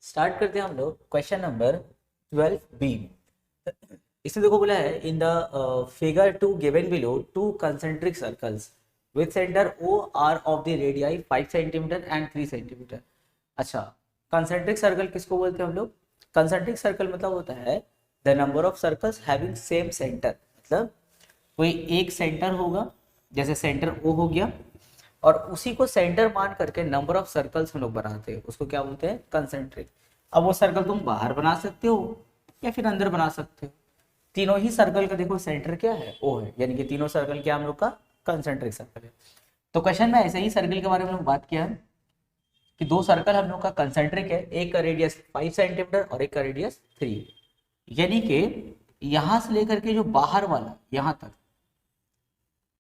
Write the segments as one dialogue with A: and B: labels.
A: Start करते हैं हम लोग क्वेश्चन नंबर 12B। इसमें देखो बोला है in the figure two given below two concentric circles with centre O R of the radii 5 centimetre and 3 centimetre. अच्छा, कंसेंट्रिक सर्कल किसको बोलते हैं हम लोग? कंसेंट्रिक सर्कल मतलब होता है the number of circles having same centre. मतलब कोई एक सेंटर होगा, जैसे सेंटर ओ हो गया, और उसी को सेंटर मान करके नंबर ऑफ सर्कल्स हम लोग बनाते हैं, उसको क्या बोलते हैं? कंसेंट्रिक। अब वो सर्कल तुम बाहर बना सकते हो या फिर अंदर बना सकते हो। तीनों ही सर्कल का देखो सेंटर क्या है? ओ है, यानी कि तीनों सर्कल क्या हम लोग का कंसेंट्रिक सर्कल है। तो क्वेश्चन में ऐसे ही सर्कल के बारे में हम लोग बात किया है कि दो सर्कल हम लोग का कंसेंट्रिक है, एक का रेडियस 5 सेंटीमीटर और एक का रेडियस 3, यानी कि यहां से लेकर के जो बाहर वाला यहां तक,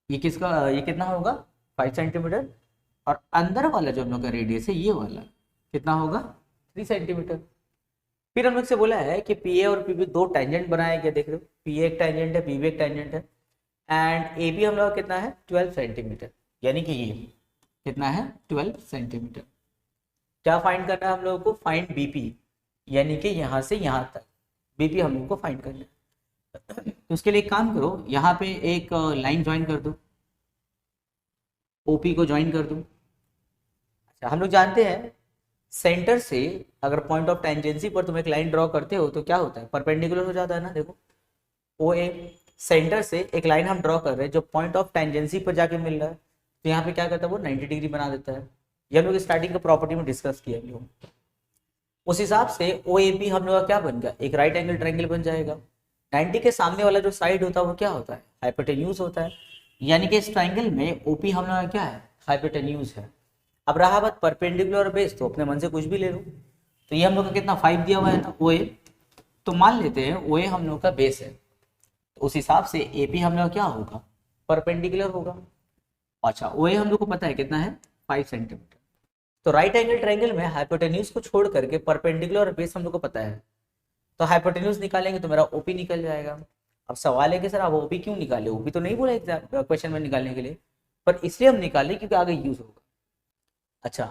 A: ये किसका, ये कितना होगा? 5 सेंटीमीटर। और अंदर वाला जो हम लोग का रेडियस है ये वाला कितना होगा? 3 सेंटीमीटर। फिर हम लोग से बोला है कि पी ए और पी बी दो टेंजेंट बनाए गए, देख रहे हो, पी ए एक टेंजेंट है, पी बी एक टेंजेंट है, एंड ए बी हम लोग का कितना है? 12 सेंटीमीटर, यानी कि ये कितना है? 12 सेंटीमीटर। क्या फाइंड करना है हम लोगों को? फाइंड बीपी, यानी कि यहाँ से यहाँ तक बीपी हम लोग को फाइंड करना है। तो उसके लिए एक काम करो, यहाँ पे एक लाइन ज्वाइन कर दो, ओपी को ज्वाइन कर दो। अच्छा, हम लोग जानते हैं सेंटर से अगर पॉइंट ऑफ टेंजेंसी पर तुम एक लाइन ड्रॉ करते हो तो क्या होता है? परपेंडिकुलर हो जाता है ना। देखो ओ ए, सेंटर से एक लाइन हम ड्रॉ कर रहे हैं जो पॉइंट ऑफ टेंजेंसी पर जाके मिल रहा है, तो यहाँ पे क्या करता है? वो 90 डिग्री बना देता है। ये हम लोग स्टार्टिंग का प्रॉपर्टी में डिस्कस किया हम लोग। उस हिसाब से ओ ए बी हम लोग का क्या बन गया? एक राइट एंगल ट्रायंगल बन जाएगा। 90 के सामने वाला जो साइड होता है वो क्या होता है? हाइपोटेन्यूज होता है, यानी कि इस ट्रायंगल में ओपी हम लोग का क्या है? हाइपोटेन्यूज है। अब रहा बात परपेंडिकुलर और बेस, तो अपने मन से कुछ भी ले लो। तो ये हम लोग का कितना 5 दिया हुआ है ना ओ ए, तो मान लेते हैं ओ ए हम लोग का बेस है, तो उस हिसाब से ए पी हम लोग का क्या होगा? परपेंडिकुलर होगा। अच्छा, ओ ए हम लोग को पता है कितना है? 5 सेंटीमीटर। तो राइट एंगल ट्रायंगल में हाइपोटेन्यूज को छोड़ करके परपेंडिकुलर और बेस हम लोग को पता है, तो हाइपोटेन्यूज निकालेंगे तो मेरा ओपी निकल जाएगा। अब सवाल है कि सर आप ओपी क्यों निकाले? ओपी तो नहीं बोला एग्जाम क्वेश्चन में निकालने के लिए, पर इसलिए हम निकाले क्योंकि आगे यूज होगा। अच्छा,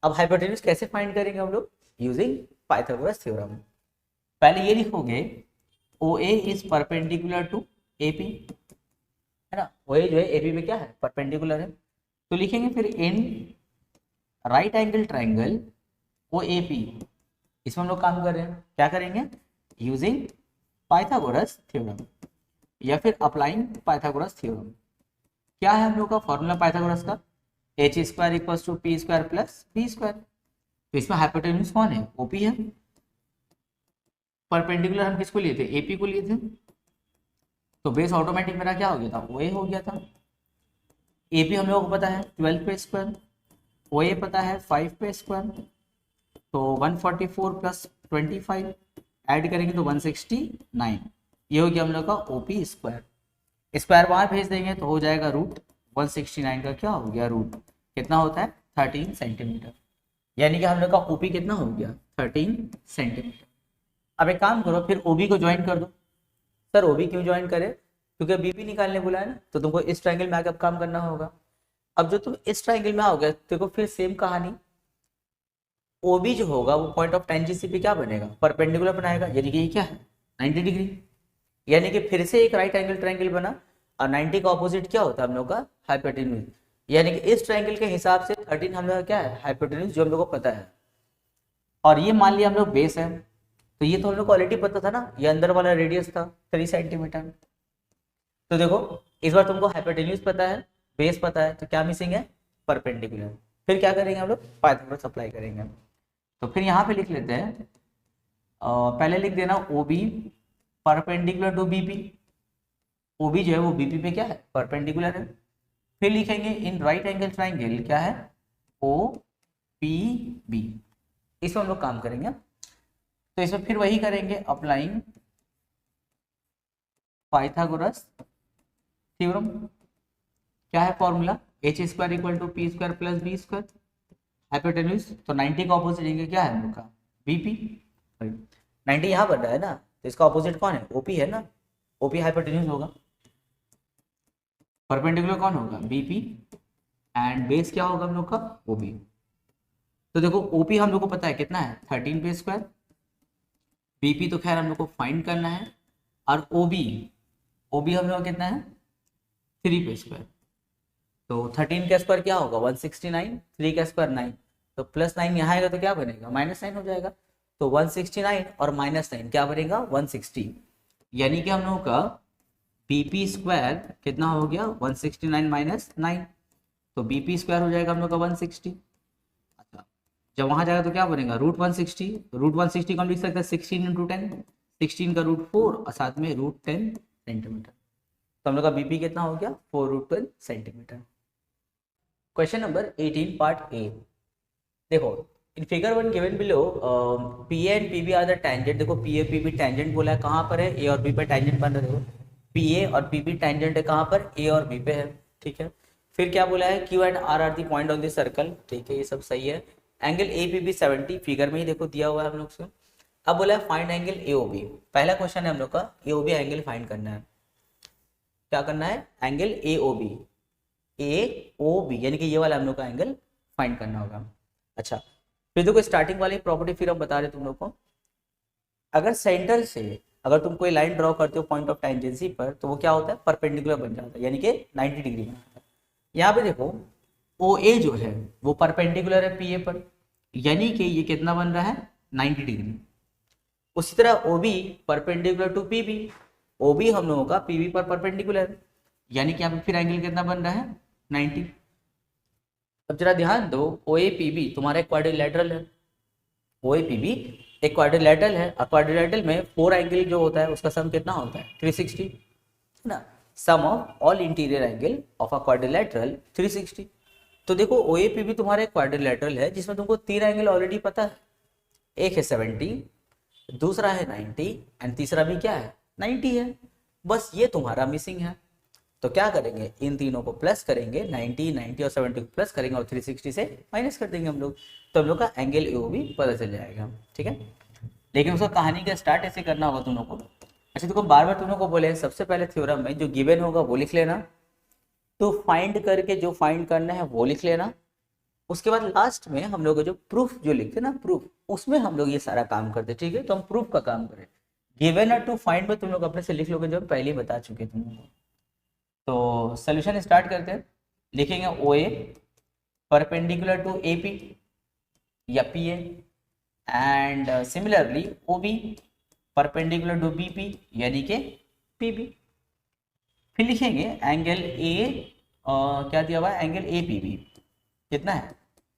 A: अब हाइपोटेन्यूज कैसे फाइंड करेंगे हम लोग? Using Pythagoras theorem. पहले ये लिखोगे O A is perpendicular to A P, है ना। ओ ए जो है ए पी पे क्या है? परपेंडिकुलर है। तो लिखेंगे फिर in right angle triangle O A P, इसमें हम लोग काम कर रहे हैं, क्या करेंगे? यूजिंग पाइथागोरस थ्योरम या फिर अप्लाइंग पाइथागोरस थ्योरम। क्या है हम लोग का फॉर्मूला पाइथागोरस का? H square equals to P square plus B square. तो इसमें हाइपोटेन्यूज कौन है? ओपी है। परपेंडिकुलर हम किसको लिए थे? एपी को लिए थे। तो बेस ऑटोमेटिक मेरा क्या हो गया था? ओ ए हो गया था। एपी हम लोगों को पता है 12 पे स्क्वायर, ओ ए पता है 5 पे स्क्वायर, तो 144 प्लस 25 ऐड करेंगे तो 169। ये हो गया हम लोग का ओपी स्क्वायर। स्क्वायर वहां भेज देंगे तो हो जाएगा रूट 169 का क्या हो गया? रूट कितना होता है? 13 सेंटीमीटर। यानी कि हम लोग का ओपी कितना हो गया? 13 सेंटीमीटर। अब एक काम करो, फिर ओबी को ज्वाइन कर दो। सर ओबी क्यों ज्वाइन करे? क्योंकि बीपी निकालने बोला है ना, तो तुमको इस ट्रायंगल में आके अब काम करना होगा। अब जो तुम इस ट्रायंगल में आओगे, देखो फिर सेम कहानी, ओबी जो होगा वो पॉइंट ऑफ टेंजेंसी पे क्या बनेगा? परपेंडिकुलर बनाएगा, यानी कि ये क्या है? 90 डिग्री। यानी कि फिर से एक राइट एंगल ट्रायंगल बना, और 90 का ऑपोजिट क्या होता है हम लोग का? हाइपोटेन्यूज। यानी कि इस ट्रायंगल के हिसाब से 13 हम लोग का क्या है? हाइपोटेन्यूज, जो हम लोग को पता है। और ये मान लिया हम लोग बेस है, तो ये तो हम लोग को ऑलरेडी पता था ना, ये अंदर वाला रेडियस था 3 सेंटीमीटर। तो देखो इस बार तुमको हाइपोटेन्यूज पता है, बेस पता है, तो क्या मिसिंग है? परपेंडिकुलर। फिर क्या करेंगे हम लोग? पाइथागोरस अप्लाई करेंगे। तो फिर यहाँ पे लिख लेते हैं, पहले लिख देना O B perpendicular to BP. O B जो है वो बीपी पे क्या है? परपेंडिकुलर है। फिर लिखेंगे इन राइट एंगल ट्राइंगल क्या है? O P B. इसमें हम लोग काम करेंगे। तो इसमें फिर वही करेंगे, अप्लाइंग पाइथागोरस थ्योरम। क्या है formula? H square equal to P square plus B square. Hypotenuse तो 90 का ऑपोजिट लेंगे, क्या है हम लोग का? बीपी। 90 यहाँ बन रहा है ना, तो इसका ऑपोजिट कौन है? ओपी है ना। ओपी हाइपोटेन्यूज होगा, परपेंडिकुलर कौन होगा? बीपी, एंड बेस क्या होगा हम लोग का? ओबी। तो देखो ओपी हम लोग को पता है कितना है 13 पे स्क्वायर, बीपी तो खैर हम लोग को फाइंड करना है, और ओबी ओबी हम लोग का कितना है 3 पे स्क्वायर। तो 13 का स्क्वायर क्या होगा 169, 3 का स्क्वायर 9, तो +9 यहाँ आएगा तो क्या बनेगा -9 हो जाएगा। तो 169 और -9 क्या बनेगा 160, यानी कि हम लोगों का बीपी स्क्वायर कितना हो गया 169 -9, तो बीपी स्क्वायर हो जाएगा हम लोग का 160। अच्छा, जब वहां जाएगा तो क्या बनेगा √160, √160 को हम लिख सकते हैं 16 × 10, 16 का √4 और साथ में √10 सेंटीमीटर। तो हम लोग का बीपी कितना हो गया 4√10 centimetre. Question number 18 part A. देखो in figure 1 given below P and P B are the tangent. देखो P A P B tangent बोला है, कहाँ पर है ए और बी पे टेंजेंट बन रहे। देखो पी ए और पी बी टेंजेंट है कहाँ पर ए और बी पे है, ठीक है। फिर क्या बोला है Q and R are the point on the circle, ठीक है, ये सब सही है। Angle A P B 70 figure में ही देखो दिया हुआ है हम लोग से। अब बोला है find angle A O B. पहला क्वेश्चन है हम लोग का A O B angle find करना है। क्या करना है angle A O B, A O B यानी कि ये वाला हम लोग का एंगल फाइंड करना होगा। अच्छा फिर देखो स्टार्टिंग वाली प्रॉपर्टी फिर हम बता रहे तुम लोग को, अगर सेंटर से अगर तुम कोई लाइन ड्रॉ करते हो पॉइंट ऑफ टेंजेंसी पर तो वो क्या होता है परपेंडिकुलर बन जाता है, यानी कि 90 डिग्री बनाता है। यहाँ पे देखो ओ ए जो है वो परपेंडिकुलर है पी ए पर, यानी कि ये कितना बन रहा है 90 डिग्री। उसी तरह O B perpendicular to P B, O B हम लोगों का पी बी पर परपेंडिकुलर है, यानी कि यहाँ पे फिर एंगल कितना बन रहा है 90। अब जरा ध्यान दो ओ ए पी बी तुम्हारा एक क्वाड्रिलेटरल है, ओ ए पी बी एक क्वाड्रिलेटरल है, और क्वाड्रिलेटरल में 4 एंगल जो होता है उसका सम कितना होता है 360, है ना। Sum of all interior angle of a quadrilateral 360। तो देखो ओ ए पी बी तुम्हारा एक क्वाड्रिलेटरल है जिसमें तुमको 3 एंगल ऑलरेडी पता है, एक है 70, दूसरा है 90 एंड तीसरा भी क्या है 90 है, बस ये तुम्हारा मिसिंग है। तो क्या करेंगे इन तीनों को प्लस करेंगे 90 90 और 70 को प्लस करेंगे और 360 से माइनस कर देंगे हम लोग, तो हम लोग का एंगल ए भी पता चल जाएगा, ठीक है। लेकिन उसका कहानी का स्टार्ट ऐसे करना होगा तुम लोग को। अच्छा देखो बार बार तुम लोग को बोले सबसे पहले थ्योरम में जो गिवन होगा वो लिख लेना, तो फाइंड करके जो फाइंड करना है वो लिख लेना। उसके बाद लास्ट में हम लोग जो प्रूफ जो लिखते ना प्रूफ, उसमें हम लोग ये सारा काम करते, ठीक है। तो हम प्रूफ का काम करें, गिवन और टू फाइंड में तुम लोग अपने से लिख लोगे जो पहले ही बता चुके तुम लोग को। तो सोल्यूशन स्टार्ट करते हैं, लिखेंगे O A perpendicular to A P या P A, and similarly O B perpendicular to B P यानी कि पी बी। फिर लिखेंगे एंगल ए क्या दिया हुआ है एंगल ए पी बी कितना है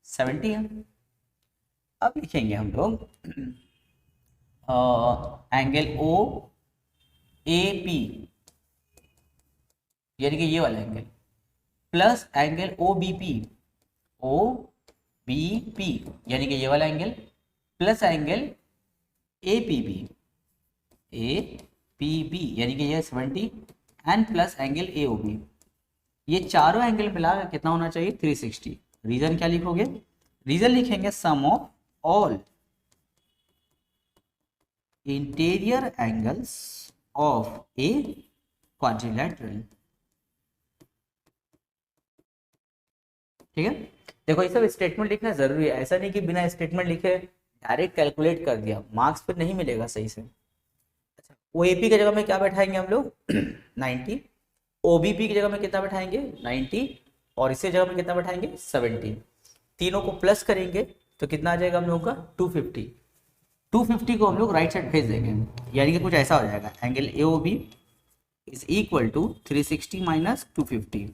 A: 70 है। अब लिखेंगे हम लोग एंगल ओ ए पी यानी कि ये वाला angle plus angle O B P, O B P यानी कि ये वाला angle plus angle A P B, A P B यानी कि ये 70 and plus angle A O B. ये चारों एंगल मिलाकर कितना होना चाहिए 360। रीजन क्या लिखोगे, रीजन लिखेंगे sum of all interior angles of a quadrilateral, ठीक है। देखो ये सब स्टेटमेंट लिखना जरूरी है, ऐसा नहीं कि बिना स्टेटमेंट लिखे डायरेक्ट कैलकुलेट कर दिया, मार्क्स फिर नहीं मिलेगा सही से। अच्छा ओ ए पी की जगह में क्या बैठाएंगे हम लोग 90, ओ बी पी की जगह में कितना बैठाएंगे 90, और इसी जगह में कितना बैठाएंगे 70। तीनों को प्लस करेंगे तो कितना आ जाएगा हम लोग का 250। 250 को हम लोग राइट साइड भेज देंगे, यानी कि कुछ ऐसा हो जाएगा angle A O B is equal to 360 minus 250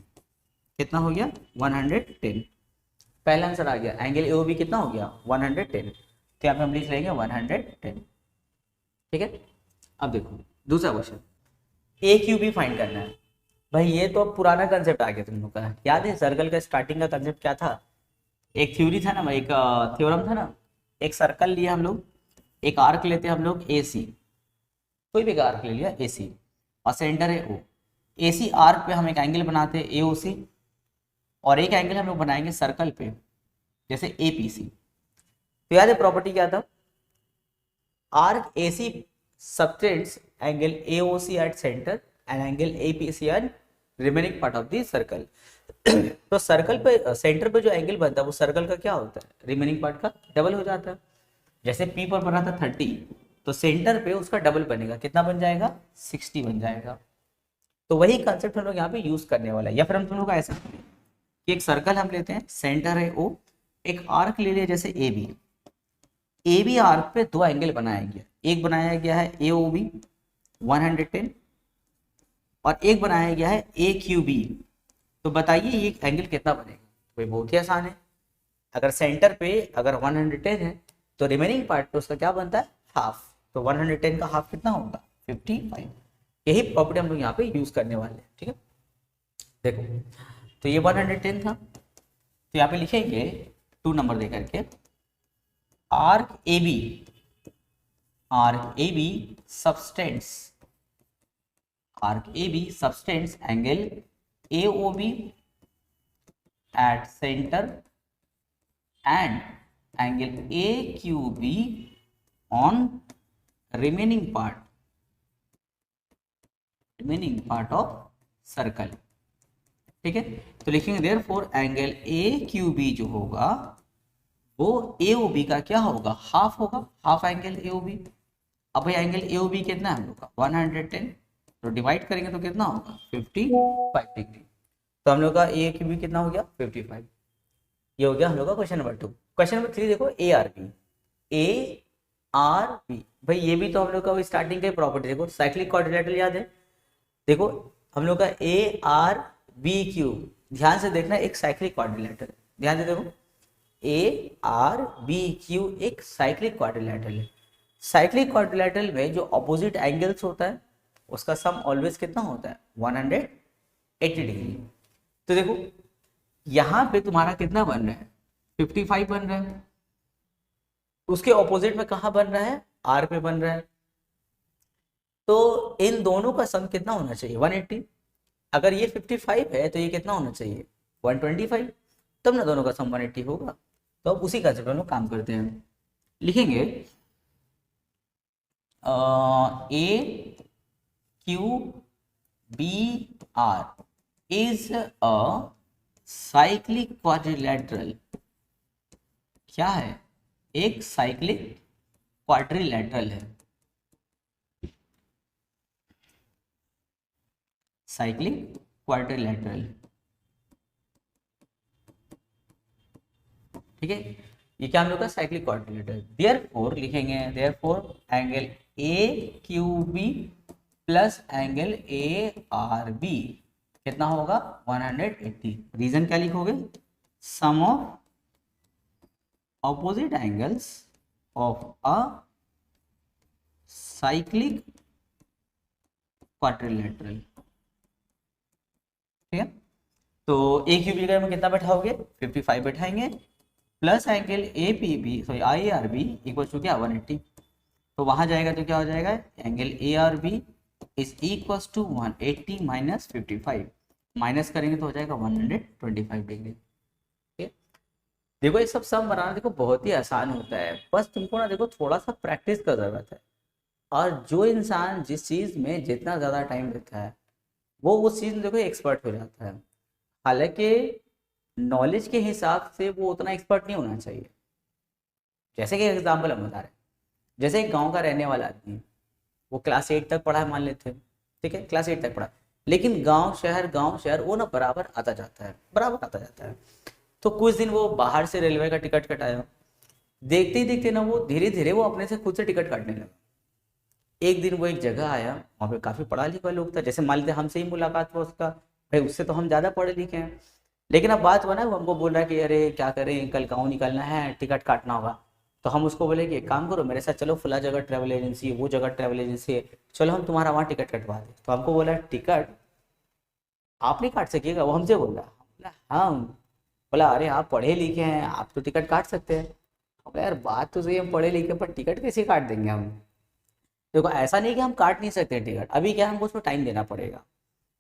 A: कितना हो गया 110। पहला आंसर आ गया एंगल ए ओ बी कितना हो गया 110, तो यहाँ पे हम लिख लेंगे 110, ठीक है। अब देखो दूसरा क्वेश्चन ए क्यू बी फाइंड करना है। भाई ये तो अब पुराना कंसेप्ट आ गया तुम लोग का, याद है सर्कल का स्टार्टिंग का कंसेप्ट क्या था, एक थ्योरी था ना, एक थ्योरम था ना, एक सर्कल लिया हम लोग, एक आर्क लेते हम लोग ए सी, कोई भी आर्क ले लिया ए सी और सेंटर है ओ, ए सी आर्क पे हम एक एंगल बनाते हैं ए ओ सी, और एक एंगल हम लोग बनाएंगे सर्कल पे जैसे ए पी सी। तो याद है प्रॉपर्टी क्या था, arc A C subtends angle A O C at centre and angle A P C at remaining part of the circle. तो सर्कल पे सेंटर पे जो एंगल बनता है वो सर्कल का क्या होता है, रिमेनिंग पार्ट का डबल हो जाता है। जैसे पी पर बना था 30, तो सेंटर पे उसका डबल बनेगा, कितना बन जाएगा, 60 बन जाएगा। तो वही कंसेप्ट हम लोग यहाँ पे यूज करने वाला है। या फिर हम तुम लोग ऐसा कि एक सर्कल हम लेते हैं, सेंटर है ओ, एक आर्क ले लिया जैसे ए बी आर्क पे दो एंगल बनाया गया, एक बनाया गया है ए ओ बी 110 और एक बनाया गया है ए क्यू बी। तो बताइए ये एंगल कितना बनेगा। भाई बहुत ही आसान है, अगर सेंटर पे अगर 110 है तो रिमेनिंग पार्ट पे उसका क्या बनता है, हाफ। तो 110 का हाफ कितना होगा, 55। यही प्रॉपर्टी हम लोग यहाँ पे यूज करने वाले हैं, ठीक है। देखो तो ये 110 था, तो यहाँ पे लिखेंगे 2 नंबर दे करके arc A B substance angle A O B at center and angle AQB on remaining part of circle, ठीक है। तो लिखेंगे therefore एंगल AQB जो होगा वो AOB का क्या होगा, हाफ होगा, हाफ एंगल AOB। अब भाई एंगल AOB कितना है हम लोग का 110, तो डिवाइड करेंगे तो कितना होगा 55 डिग्री। तो हम लोग का ए की भी कितना हो गया 55। ये हो गया हम लोग का क्वेश्चन नंबर 2। क्वेश्चन नंबर 3 देखो ए आर बी। भाई ये भी तो हम लोग का स्टार्टिंग का प्रॉपर्टी, देखो साइक्लिक क्वाड्रिलेटरल याद है। देखो हम लोग का ए आर बी क्यू, ध्यान से देखना एक साइक्लिक क्वाड्रिलेटरल, ध्यान से देखो ए आर बी क्यू एक साइक्लिक क्वाड्रिलेटरल है। साइक्लिक क्वाड्रिलेटरल में जो अपोजिट एंगल्स होता है उसका सम ऑलवेज कितना होता है 180 डिग्री। तो देखो यहां पे तुम्हारा कितना बन रहा है 55 बन रहा है, उसके ऑपोजिट में कहां बन रहा है आर पे बन रहा है। तो इन दोनों का सम कितना होना चाहिए 180। अगर ये 55 है तो ये कितना होना चाहिए 125, तब ना दोनों का सम 180 होगा। तो अब उसी कंसेप्ट में काम करते हैं, लिखेंगे A Q B R is a cyclic quadrilateral, क्या है एक साइक्लिक क्वाड्रिलेटरल है, साइक्लिक क्वाड्रिलेटरल, ठीक है। ये क्या हम लोग का साइक्लिक क्वाड्रिलेटरल। देयरफॉर लिखेंगे therefore angle A Q B plus angle A R B कितना होगा 180। रीजन क्या लिखोगे, sum of opposite angles of a cyclic quadrilateral, ठीक है। तो ए क्यू बी में कितना बैठाओगे 55 बैठाएंगे plus angle A P B sorry I R B equal to क्या 180। तो वहां जाएगा तो क्या हो जाएगा angle A R B is equal to 180 minus 55, minus करेंगे तो हो जाएगा 125 डिग्री। देखो ये सब सम बनाना देखो बहुत ही आसान होता है, बस तुमको ना देखो थोड़ा सा प्रैक्टिस का जरूरत है। और जो इंसान जिस चीज में जितना ज्यादा टाइम देता है वो उस चीज में देखो एक्सपर्ट हो जाता है। हालांकि नॉलेज के हिसाब से वो उतना एक्सपर्ट नहीं होना चाहिए। जैसे कि एग्जाम्पल हम बता रहे हैं, जैसे एक गाँव का रहने वाला आदमी, वो क्लास 8 तक पढ़ा है मान लेते हैं, ठीक है क्लास 8 तक पढ़ा, लेकिन गांव शहर वो ना बराबर आता जाता है। तो कुछ दिन वो बाहर से रेलवे का टिकट कटाया, देखते ही देखते ना वो धीरे धीरे वो अपने से खुद से टिकट काटने लगा। एक दिन वो एक जगह आया, वहाँ पे काफी पढ़ा लिखा लोग था, जैसे मान लेते हमसे ही मुलाकात हुआ उसका, भाई उससे तो हम ज्यादा पढ़े लिखे हैं। लेकिन अब बात हुआ ना वो हमको बोल रहा है कि अरे क्या करें कल गाँव निकलना है टिकट काटना होगा। तो हम उसको बोले कि एक काम करो मेरे साथ चलो फला जगह ट्रैवल एजेंसी है, वो जगह ट्रैवल एजेंसी है, चलो हम तुम्हारा वहाँ टिकट कटवा दें। तो हमको बोला टिकट आप नहीं काट सकिएगा, वो हमसे बोल रहा। बोला हाँ, बोला अरे आप पढ़े लिखे हैं आप तो टिकट काट सकते हैं। बोला यार बात तो सही हम पढ़े लिखे पर टिकट कैसे काट देंगे हम। देखो ऐसा नहीं कि हम काट नहीं सकते टिकट, अभी क्या हमको उसमें टाइम देना पड़ेगा।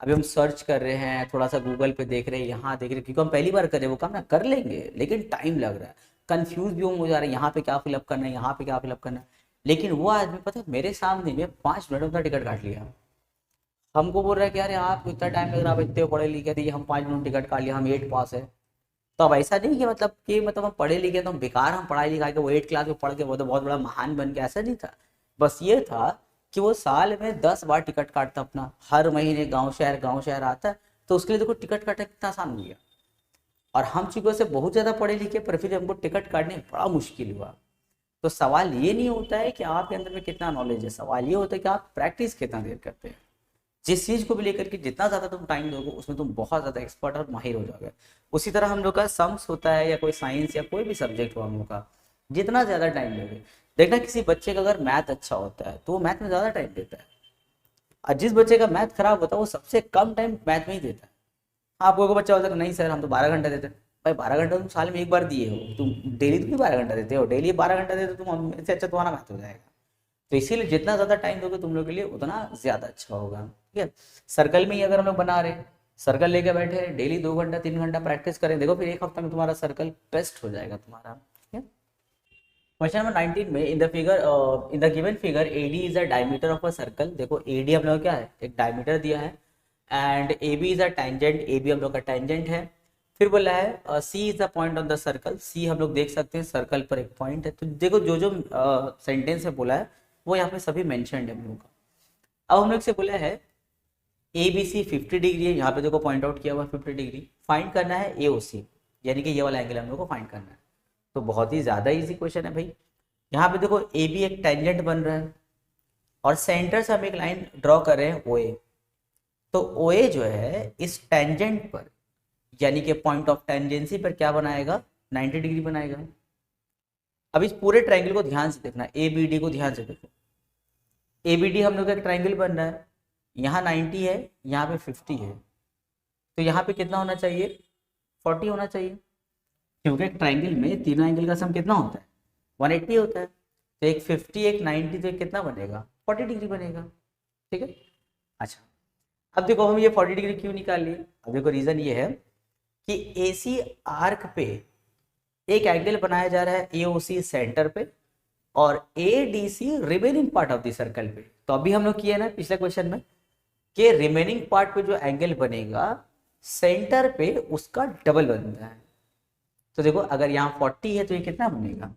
A: अभी हम सर्च कर रहे हैं, थोड़ा सा गूगल पे देख रहे हैं, यहाँ देख रहे हैं, क्योंकि हम पहली बार कर रहे हैं वो काम ना कर लेंगे, लेकिन टाइम लग रहा है, कंफ्यूज भी हो जा रहे हैं यहाँ पे क्या फिलअप करना है, यहाँ पे क्या फिलअप करना है। लेकिन वो आदमी पता है मेरे सामने में 5 मिनट में अपना टिकट काट लिया। हमको बोल रहा है कि अरे आपको इतना टाइम लग रहा है, आप इतने पढ़े लिखे थे, हम 5 मिनट टिकट काट लिया, हम 8 पास है। तो अब ऐसा नहीं कि मतलब हम पढ़े लिखे तो हम बेकार, हम पढ़ाई लिखाई के वो 8 क्लास में पढ़ के वो तो बहुत बड़ा महान बन के, ऐसा नहीं था। बस ये था कि वो साल में 10 बार टिकट काटता अपना, हर महीने गाँव शहर आता है। तो उसके लिए देखो टिकट काटना कितना आसान हो गया। और हम चूंकि से बहुत ज़्यादा पढ़े लिखे, पर फिर हमको टिकट काटने में बड़ा मुश्किल हुआ। तो सवाल ये नहीं होता है कि आपके अंदर में कितना नॉलेज है, सवाल ये होता है कि आप प्रैक्टिस कितना देर करते हैं। जिस चीज़ को भी लेकर के जितना ज़्यादा तुम टाइम दोगे उसमें तुम बहुत ज़्यादा एक्सपर्ट और माहिर हो जाओगे। उसी तरह हम लोग का सम्स होता है या कोई साइंस या कोई भी सब्जेक्ट हो हम लोग का, जितना ज़्यादा टाइम दोगे, देखना किसी बच्चे का अगर मैथ अच्छा होता है तो वो मैथ में ज़्यादा टाइम देता है, और जिस बच्चे का मैथ खराब होता है वो सबसे कम टाइम मैथ में ही देता है। हाँ, आपको कोई बच्चा होता है नहीं सर हम तो 12 घंटा देते हैं। भाई 12 घंटा तुम साल में एक बार दिए हो, तुम डेली तो नहीं 12 घंटा देते हो, डेली 12 घंटा देते हो तुम, इससे अच्छा तुम्हारा मैथ हो जाएगा। तो इसीलिए जितना ज़्यादा टाइम दोगे तुम लोग के लिए उतना ज़्यादा अच्छा होगा। ठीक है। सर्कल में ही अगर हम लोग बना रहे, सर्कल लेके बैठे डेली 2 घंटा 3 घंटा प्रैक्टिस करें, देखो फिर एक हफ्ता में तुम्हारा सर्कल बेस्ट हो जाएगा तुम्हारा। ठीक है। क्वेश्चन नंबर 19 में, इन the figure in the given figure AD is the diameter of a circle. देखो AD हम लोग क्या है, एक डायमीटर दिया है, and AB is a tangent, AB हम लोग का टेंजेंट है। फिर बोला है C is the point on the circle, C हम लोग देख सकते हैं सर्कल पर एक पॉइंट है। तो देखो जो जो सेंटेंस में बोला है वो यहाँ पे सभी मेंशन्ड है हम लोग का। अब हम लोग से बोला है ABC 50 डिग्री है, यहाँ पे देखो पॉइंट आउट किया हुआ 50 डिग्री, फाइंड करना है AOC, यानी कि ये वाला एंगल हम लोग को फाइंड करना है। तो बहुत ही ज़्यादा इजी क्वेश्चन है भाई। यहाँ पे देखो AB एक टेंजेंट बन रहा है, और सेंटर से हम एक लाइन ड्रॉ कर रहे हैं OA। तो OA जो है इस टेंजेंट पर, यानी कि पॉइंट ऑफ टेंजेंसी पर क्या बनाएगा, 90 डिग्री बनाएगा। अब इस पूरे ट्रायंगल को ध्यान से देखना, ABD को ध्यान से देखो। ABD हम लोग का एक ट्रायंगल बन रहा है, यहाँ 90 है, यहाँ पे 50 है, तो यहाँ पे कितना होना चाहिए, 40 होना चाहिए, क्योंकि एक ट्रायंगल में तीनों एंगल का सम कितना होता है, 180 होता है। तो एक 50 एक 90, तो एक कितना बनेगा, 40 डिग्री बनेगा। ठीक है। अच्छा, अब देखो हम ये 40 डिग्री क्यों निकाल लिए। अब देखो रीजन ये है कि AC आर्क पे एक एंगल बनाया जा रहा है AOC सेंटर पे, और ADC remaining part of the circle पे। तो अभी हम लोग किए ना पिछले क्वेश्चन में कि रिमेनिंग पार्ट पे जो एंगल बनेगा सेंटर पे उसका डबल बनता है। तो देखो अगर यहाँ 40 है तो ये कितना बनेगा,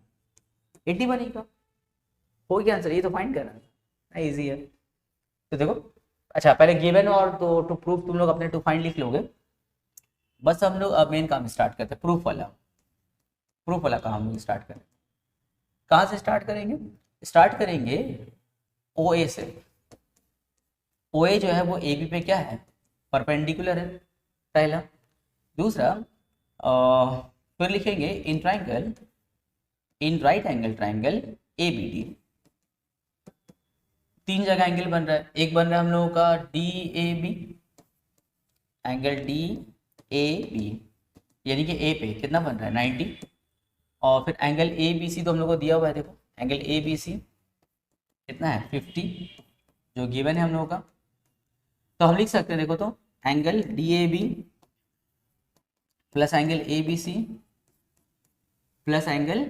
A: 80 बनेगा। हो गया आंसर, ये तो फाइंड करना है, इजी है। तो देखो, अच्छा पहले गिवन और तो टू प्रूफ तुम लोग अपने टू फाइंड लिख लोगे। बस हम लोग अब मेन काम स्टार्ट करते हैं, प्रूफ वाला काम हम लोग स्टार्ट करें। कहाँ से स्टार्ट करेंगे, स्टार्ट करेंगे OA से। OA जो है वो AB पे क्या है, परपेंडिकुलर है, पहला। दूसरा फिर लिखेंगे in triangle, in right angle triangle ABD। 3 जगह एंगल बन रहा है, एक बन रहा है हम लोगों का DAB, एंगल DAB, यानी कि A पे कितना बन रहा है, 90। और फिर एंगल ABC तो हम लोग को दिया हुआ है, देखो एंगल ABC कितना है, 50, जो गिवन है हम लोगों का। तो हम लिख सकते हैं, देखो तो angle DAB plus angle ABC plus angle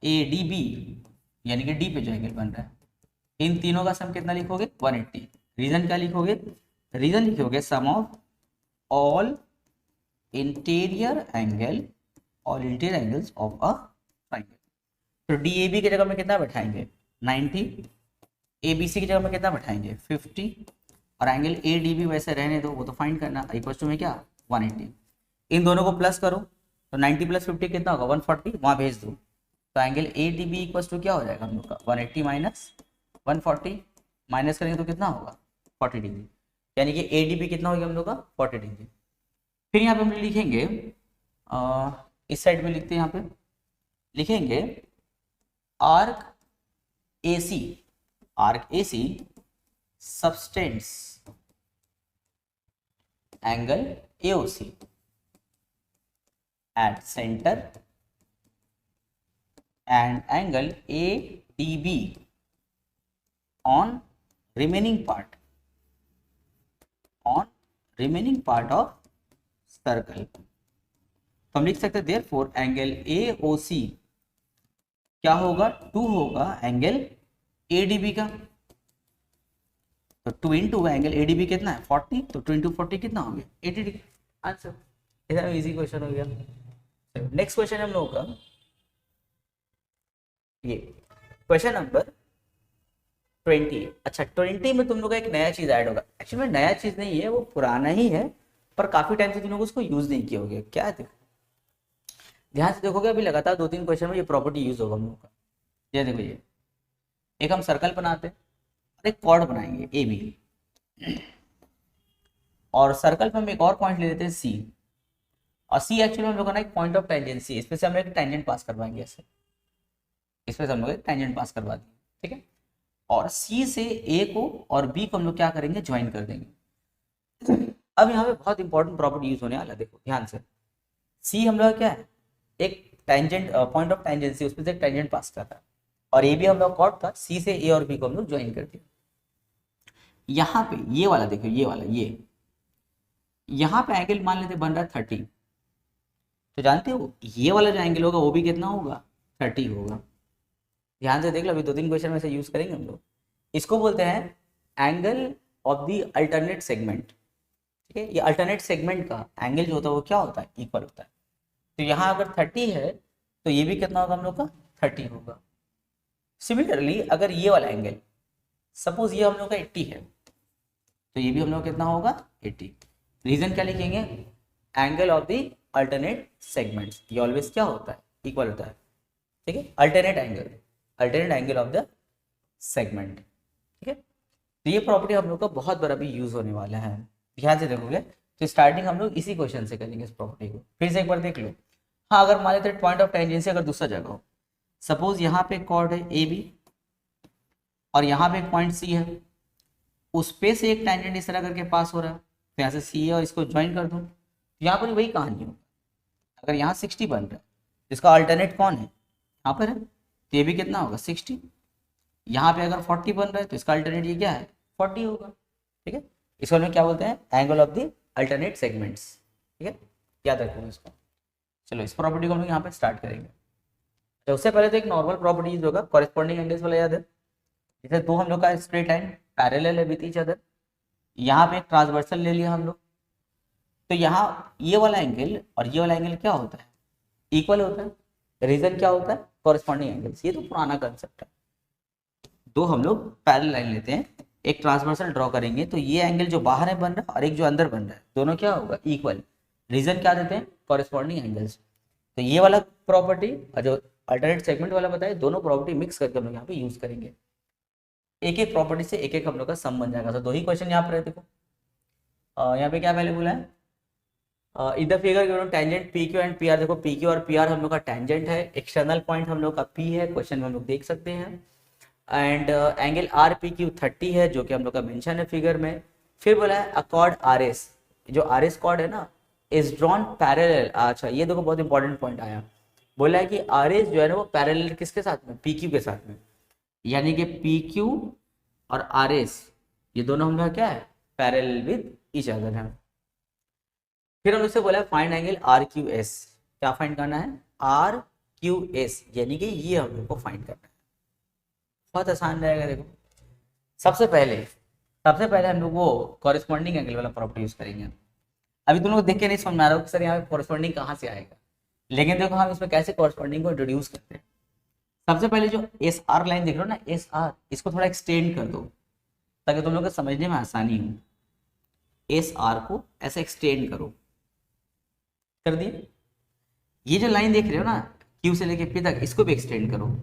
A: ADB, यानी कि D पे जो एंगल बन रहा है, इन तीनों का सम कितना लिखोगे, 180। रीजन क्या लिखोगे, रीजन लिखोगे sum of all interior angles of a triangle. तो DAB की जगह में कितना बैठाएंगे, 90, ABC की जगह में कितना बैठाएंगे, 50, और एंगल ADB वैसे रहने दो, वो तो फाइंड करना, इक्वल टू में क्या, 180। इन दोनों को प्लस करो तो 90 प्लस 50 कितना होगा, 140, वहाँ भेज दो। तो एंगल ADB इक्वल टू क्या हो जाएगा हम लोग का, 180 माइनस 140, माइनस करेंगे तो कितना होगा, 40 डिग्री, यानी कि ADB कितना हो गया हम लोग का, 40 डिग्री। फिर यहाँ पे हम लिखेंगे इस साइड में लिखते हैं, यहाँ पे लिखेंगे arc AC substance angle AOC at center and angle ADB on remaining part of circle. तो हम लिख सकते हैं देयरफॉर एंगल AOC क्या होगा, 2 होगा एंगल ADB का। तो 2 इंटू एंगल एडीबी कितना है 40, तो 2 इंटू 40 कितना हो गया 80 डिग्री। आंसर। इतना इजी क्वेश्चन हो गया। नेक्स्ट क्वेश्चन हम लोगों का ये क्वेश्चन नंबर 20। अच्छा 20 में तुम लोग का एक नया चीज ऐड होगा। एक्चुअली में नया चीज नहीं है, वो पुराना ही है, पर काफी टाइम से तुम लोग उसको यूज नहीं किया होगा। क्या है देखो, ध्यान से देखोगे, अभी लगातार 2-3 क्वेश्चन में ये प्रॉपर्टी यूज होगा हम लोग का। ये देखो, ये एक हम सर्कल बनाते हैं और एक कॉर्ड बनाएंगे ए बी, और सर्कल पे हम एक और पॉइंट ले लेते हैं सी, और सी एक्चुअली हम लोग का ना एक पॉइंट ऑफ टेंजेंसी, इस पे से हम लोग एक टेंजेंट पास करवाएंगे ऐसे, इस पे से हम लोग एक टेंजेंट पास करवा देंगे, ठीक है। और सी से ए को और बी को हम लोग क्या करेंगे, ज्वाइन कर देंगे। अब यहाँ पे बहुत इंपॉर्टेंट प्रॉपर्टी यूज होने वाला है, देखो ध्यान से। सी हम लोग क्या है, एक टेंजेंट पॉइंट ऑफ टेंजेंसी, उसमें से एक टेंजेंट पास कर रहा है, और ए भी हम लोग कॉर्ड था, सी से ए और बी को हम लोग ज्वाइन कर दिया। यहाँ पे ये वाला देखो, ये वाला, ये यहाँ पे एंगल मान लेते बन रहा है 30, तो जानते हो ये वाला जो एंगल होगा वो भी कितना होगा 30 होगा। ध्यान से देख लो, अभी 2-3 क्वेश्चन में से यूज करेंगे हम लोग। इसको बोलते हैं angle of the alternate segment, ठीक है। ये अल्टरनेट सेगमेंट का एंगल जो होता है वो क्या होता है, इक्वल होता है। तो यहाँ अगर 30 है तो ये भी कितना होगा हम लोग का 30 होगा। सिमिलरली अगर ये वाला एंगल, सपोज ये हम लोग का 80 है, तो ये भी हम लोग कितना होगा 80। रीजन क्या लिखेंगे, angle of the alternate segments, ये ऑलवेज क्या होता है, इक्वल होता है, ठीक है। Alternate angle of the segment, ठीक है। तो ये प्रॉपर्टी हम लोग का बहुत बड़ा भी यूज होने वाला है। ध्यान से देखोगे तो स्टार्टिंग हम लोग इसी क्वेश्चन से करेंगे इस प्रॉपर्टी को। फिर से एक बार देख लो। हाँ, अगर मान लेते पॉइंट ऑफ टेंजेंसी अगर दूसरा जगह हो, सपोज यहाँ पे कॉर्ड है ए बी और यहाँ पे एक पॉइंट सी है, उस पे से एक टेंजेंट इस तरह करके पास हो रहा है, तो यहाँ से सी है और इसको ज्वाइन कर दूँ, यहाँ पर वही कहानी हो। अगर यहाँ 60 बन रहा है, इसका अल्टरनेट कौन है, यहाँ पर है, तो ये भी कितना होगा 60। यहाँ पे अगर 40 बन रहा है तो इसका अल्टरनेट ये क्या है 40 होगा, ठीक है। इसको हम क्या बोलते हैं, angle of the alternate segments, ठीक है। याद रखो इसको। चलो इस प्रॉपर्टी को हम लोग यहाँ पे स्टार्ट करेंगे। तो उससे पहले तो एक नॉर्मल प्रॉपर्टी यूज होगा, कॉरेस्पॉन्डिंग एंगल्स वाला याद है। जैसे दो हम लोग का स्ट्रेट लाइन पैरेलल है विद ईच अदर, यहाँ पे एक ट्रांसवर्सल ले लिया हम लोग, तो यहाँ ये वाला एंगल और ये वाला एंगल क्या होता है, इक्वल होता है। रीजन क्या होता है, कॉरेस्पॉन्डिंग एंगल्स। ये तो पुराना कंसेप्ट है। दो हम लोग पैरेलल लाइन लेते हैं, एक ट्रांसवर्सल ड्रॉ करेंगे, तो ये एंगल जो बाहर है बन रहा है और एक जो अंदर बन रहा है, दोनों क्या होगा इक्वल। रीजन क्या देते हैं, कॉरेस्पॉन्डिंग एंगल्स। तो ये वाला प्रॉपर्टी और जो अल्टरनेट सेगमेंट वाला बताया, दोनों प्रॉपर्टी मिक्स करके हम लोग यहाँ पे यूज करेंगे। एक एक प्रॉपर्टी से एक एक हम लोग का सम बन जाएगा। तो दो ही क्वेश्चन यहाँ पर है, देखो यहाँ पे क्या अवेलेबल है, in the figure given tangent P Q and P R. देखो पी क्यू और पी आर हम लोग का टेंजेंट है, एक्सटर्नल पॉइंट हम लोग का पी है, क्वेश्चन में हम लोग देख सकते हैं। And angle R P Q 30 है, जो कि हम लोग का मेंशन है फिगर में। फिर बोला है अकॉर्ड आर एस, जो आर एस कॉर्ड है ना इज ड्रॉन पैरेलल। अच्छा ये देखो बहुत इंपॉर्टेंट पॉइंट आया, बोला है कि आर एस जो है ना वो पैरेलल किसके साथ में, पी क्यू के साथ में, यानी कि पी क्यू और आर एस ये दोनों हम लोग क्या है पैरेलल विद ईच अदर है। फिर हम उससे बोला है find angle R Q S. क्या फाइंड करना है, आर क्यू एस, यानी कि ये हम लोग को फाइंड करना है। बहुत आसान रहेगा। देखो सबसे पहले हम लोग वो कॉरेस्पॉन्डिंग एंगल वाला प्रॉपर्टी यूज करेंगे। अभी तुम लोग देख के नहीं समझ में आ रहा हो कि सर यहाँ पे कॉरेस्पॉन्डिंग कहाँ से आएगा, लेकिन देखो हम इसमें कैसे कॉरेस्पॉन्डिंग को इंट्रोड्यूस करते हैं। सबसे पहले जो एस आर लाइन देख रहे हो ना, एस आर, इसको थोड़ा एक्सटेंड कर दो ताकि तुम लोग को समझने में आसानी हो। एस आर को ऐसे एक्सटेंड करो, कर दिए। ये जो लाइन देख रहे हो ना क्यू से लेके पी तक, इसको भी एक्सटेंड करो,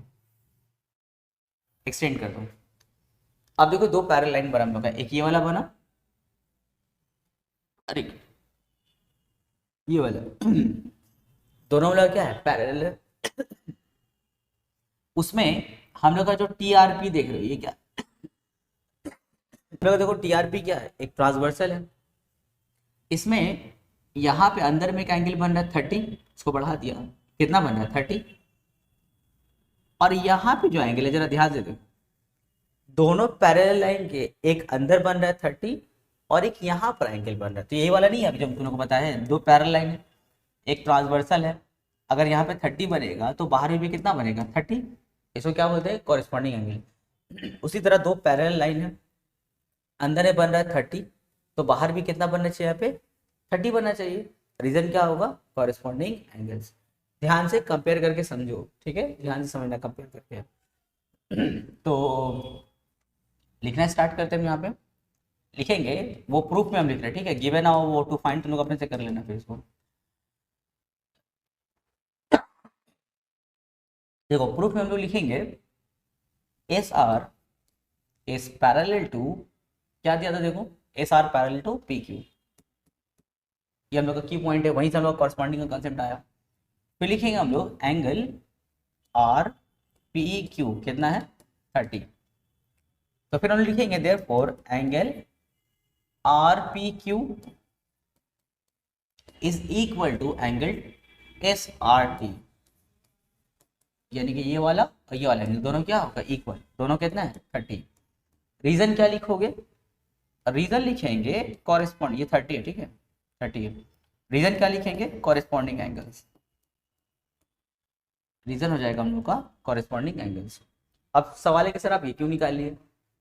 A: एक्सटेंड कर दो। अब देखो दो पैरेलल लाइन बना हम लोग का, एक ये वाला बना, अरे ये वाला दोनों वाला क्या है पैरेलल है। उसमें हम लोग का जो टीआरपी देख रहे हो ये क्या, देखो टीआरपी क्या है, एक ट्रांसवर्सल है। इसमें यहाँ पे अंदर में एक एंगल बन रहा है 30, इसको बढ़ा दिया, कितना बन रहा है 30। और यहाँ पे जो एंगल है जरा ध्यान से देखो, दोनों पैरेलल लाइन के एक अंदर बन रहा है 30 और एक यहाँ पर एंगल बन रहा है। तो यही वाला नहीं है अभी जो तुम लोग को बताया है, दो पैरेलल लाइन है, एक ट्रांसवर्सल है। अगर यहाँ पे 30 बनेगा तो बाहर में भी कितना बनेगा 30, इसको क्या बोलते हैं कॉरेस्पॉन्डिंग एंगल। उसी तरह दो पैरेलल लाइन है, अंदर में बन रहा है 30, तो बाहर भी कितना बनना चाहिए यहाँ पे 30 बनना चाहिए। रीजन क्या होगा, कॉरेस्पॉन्डिंग एंगल्स। ध्यान से कंपेयर करके समझो, ठीक है, ध्यान से समझना कंपेयर करके। तो लिखना स्टार्ट करते हैं। हम यहाँ पे लिखेंगे, वो प्रूफ में हम लिख रहे हैं, ठीक है, गिवन आओ वो टू फाइंड, तुम लोग अपने से कर लेना फिर इसको। देखो प्रूफ में हम लोग लिखेंगे S R is parallel to, क्या दिया था देखो, S R parallel to P Q, ये हम लोग का की पॉइंट है, वहीं से हम लोग कॉरस्पॉन्डिंग का कंसेप्ट आया। फिर लिखेंगे हम लोग एंगल आर पी क्यू कितना है 30, तो फिर हम लिखेंगे therefore angle R P Q is equal to angle S R T, यानी कि ये वाला और ये वाला एंगल दोनों क्या होगा इक्वल, दोनों कितना है 30। रीजन क्या लिखोगे, रीजन लिखेंगे कॉरेस्पॉन्ड, ये 30 है, ठीक है 30 है, रीजन क्या लिखेंगे कॉरेस्पॉन्डिंग एंगल्स, रीजन हो जाएगा हम लोग का कॉरेस्पॉन्डिंग एंगल्स। अब सवाल है कि सर आप ये क्यों निकाल लिए,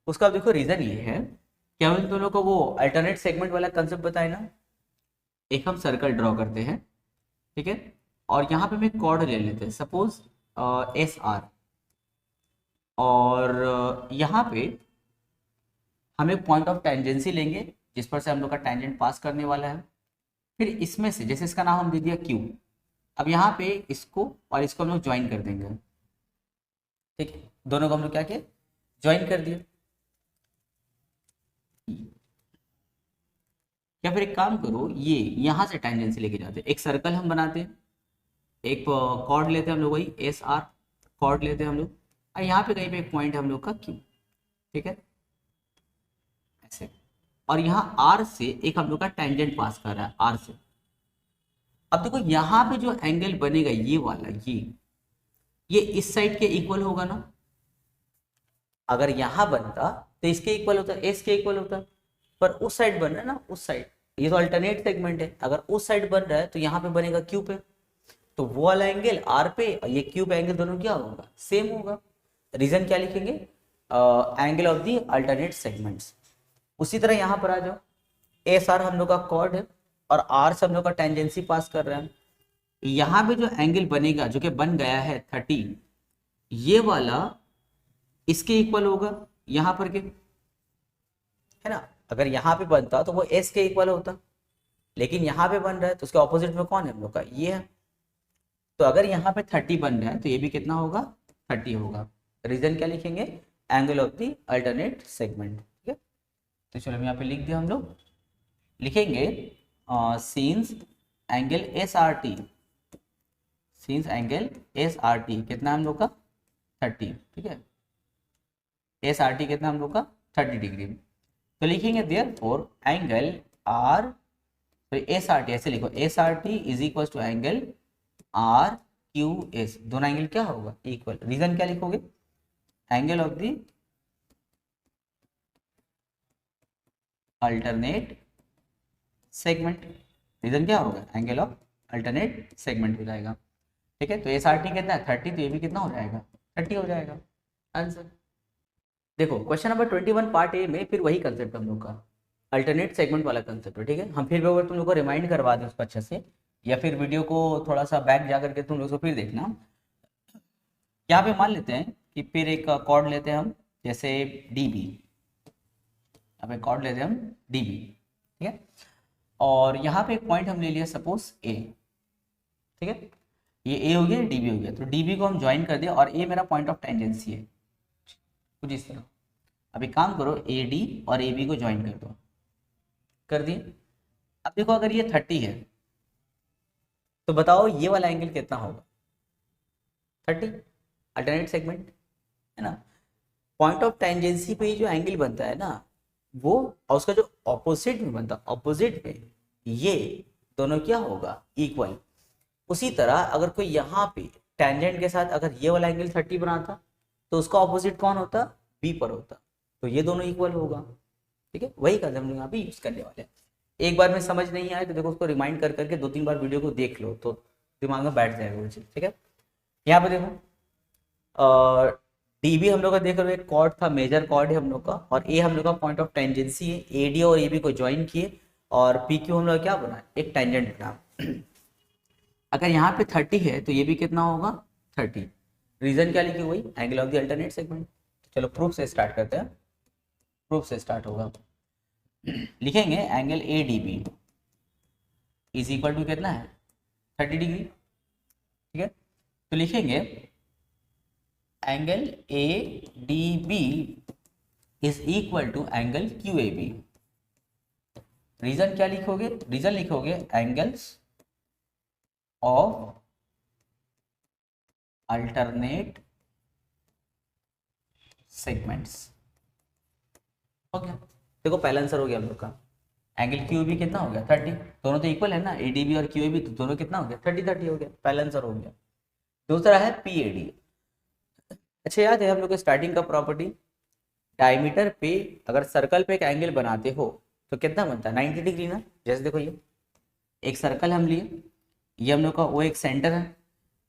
A: उसका देखो रीजन ये है कि हम इन दोनों को वो अल्टरनेट सेगमेंट वाला कंसेप्ट बताए ना, एक हम सर्कल ड्रॉ करते हैं, ठीक है, और यहाँ पे हम एक कॉर्ड ले लेते हैं सपोज एस आर, और यहाँ पे हम एक पॉइंट ऑफ टेंजेंसी लेंगे जिस पर से हम लोग का टेंजेंट पास करने वाला है। फिर इसमें से जैसे इसका नाम हम दे दिया क्यू, अब यहाँ पे इसको और इसको हम लोग ज्वाइन कर देंगे, ठीक है, दोनों को हम लोग क्या किया ज्वाइन कर दिया। या फिर एक काम करो, ये यहाँ से टेंजेंसी लेके जाते हैं, एक सर्कल हम बनाते हैं, एक कॉर्ड लेते हैं हम लोग, वही एस आर कॉर्ड लेते हैं हम लोग, और यहाँ पे कहीं पे एक पॉइंट है हम लोग का क्यू, ठीक है ऐसे, और यहाँ आर से एक हम लोग का टेंजेंट पास कर रहा है आर से। अब देखो यहाँ पे जो एंगल बनेगा ये वाला, ये इस साइड के इक्वल होगा ना, अगर यहाँ बनता तो इसके इक्वल होता, एस के इक्वल होता, पर उस साइड बन रहा है ना, उस साइड, ये तो अल्टरनेट सेगमेंट है, अगर उस साइड बन रहा है तो यहाँ पे बनेगा क्यू पे, तो वो वाला एंगल आर पे और ये क्यू पे एंगल दोनों क्या होगा सेम होगा। रीजन क्या लिखेंगे, angle of the alternate segments. उसी तरह यहाँ पर आ जाओ, एस आर हम लोग का कॉर्ड है और आर से हम लोग का टेंजेंसी पास कर रहा है, यहाँ पे जो एंगल बनेगा जो कि बन गया है 30, ये वाला इसके इक्वल होगा यहाँ पर के, है ना, अगर यहाँ पे बनता तो वो एस के इक्वल होता, लेकिन यहाँ पे बन रहा है तो उसके ऑपोजिट में कौन है हम लोग का ये है, तो अगर यहाँ पे 30 बन रहा है तो ये भी कितना होगा 30 होगा। रीजन क्या लिखेंगे, angle of the alternate segment, ठीक है। तो चलो हम यहाँ पे लिख दिया, हम लोग लिखेंगे scenes angle S R T, scenes angle S R T कितना हम लोग का 30, ठीक है, एस आर टी कितना हम लोग का 30 डिग्री। तो लिखेंगे देयरफॉर एंगल आर, तो एस आर टी ऐसे लिखो, S R T is equal to angle R Q S, दोनों एंगल क्या होगा इक्वल। रीजन क्या लिखोगे, angle of the alternate segment, reason क्या होगा एंगल ऑफ अल्टरनेट सेगमेंट हो जाएगा, ठीक है। तो एस आर टी कितना है 30, तो ये भी कितना हो जाएगा 30 हो जाएगा आंसर। देखो क्वेश्चन नंबर 21 पार्ट ए में फिर वही कंसेप्ट हम लोग का अल्टरनेट सेगमेंट वाला कंसेप्ट है, ठीक है। हम फिर अगर तुम लोग को रिमाइंड करवा दें उसको अच्छे से, या फिर वीडियो को थोड़ा सा बैक जा करके तुम लोग को फिर देखना। यहाँ पे मान लेते हैं कि फिर एक कॉर्ड लेते हैं हम, जैसे डी बी, यहाँ पे कॉर्ड लेते हैं हम डी बी, ठीक है, और यहाँ पे एक पॉइंट हम ले लिया सपोज ए, ठीक है, ये ए हो गया डी बी हो गया, तो डी बी को हम ज्वाइन कर दिया और ए मेरा पॉइंट ऑफ टेंजेंसी है कुछ इस तरह। अभी काम करो ए डी और ए बी को ज्वाइन कर दो, कर दिए। अब देखो अगर ये 30 है तो बताओ ये वाला एंगल कितना होगा 30, अल्टरनेट सेगमेंट है ना। पॉइंट ऑफ टेंजेंसी पे जो एंगल बनता है ना वो, और उसका जो ऑपोजिट में बनता है, ऑपोजिट में ये दोनों क्या होगा इक्वल। उसी तरह अगर कोई यहाँ पे टेंजेंट के साथ अगर ये वाला एंगल 30 बनाता तो उसका ऑपोजिट कौन होता बी पर होता, तो ये दोनों इक्वल होगा, ठीक है। वही कंसेप्ट हम लोग यहाँ पे यूज करने वाले हैं। एक बार में समझ नहीं आए तो देखो उसको रिमाइंड कर करके 2-3 बार वीडियो को देख लो तो दिमाग में बैठ जाएगा वो चीज, ठीक है। यहाँ पे देखो डी बी हम लोग का देख रहे हो एक कॉर्ड था, मेजर कॉर्ड है हम लोग का, और ए हम लोग का पॉइंट ऑफ टेंजेंसी है, ए डी और ए बी को ज्वाइन किए और पी क्यू हम लोग क्या बना, एक टेंजेंट बना। अगर यहाँ पे 30 है तो ये भी कितना होगा 30। रीजन क्या लिखी, वही angle of the alternate segment. चलो प्रूफ से स्टार्ट करते हैं, प्रूफ से स्टार्ट होगा। लिखेंगे angle A D B is equal to कितना है 30 डिग्री, ठीक है। तो लिखेंगे angle A D B is equal to angle Q A B. Reason क्या लिखोगे, रीजन लिखोगे एंगल्स ऑफ अल्टरनेट सेगमेंट्स। हो गया, देखो पहला आंसर हो गया हम लोग का। एंगल क्यू बी कितना हो गया 30, दोनों तो इक्वल है ना, ए डी बी और क्यू ए बी, तो दोनों कितना हो गया 30 हो गया, पहला आंसर हो गया। दूसरा है पी ए डी। अच्छा याद है हम लोग के स्टार्टिंग का प्रॉपर्टी, डायमीटर पे अगर सर्कल पे एक एंगल बनाते हो तो कितना बनता है 90 डिग्री ना। जैसे देखो ये एक सर्कल हम लिए, ये हम लोग का वो एक सेंटर है,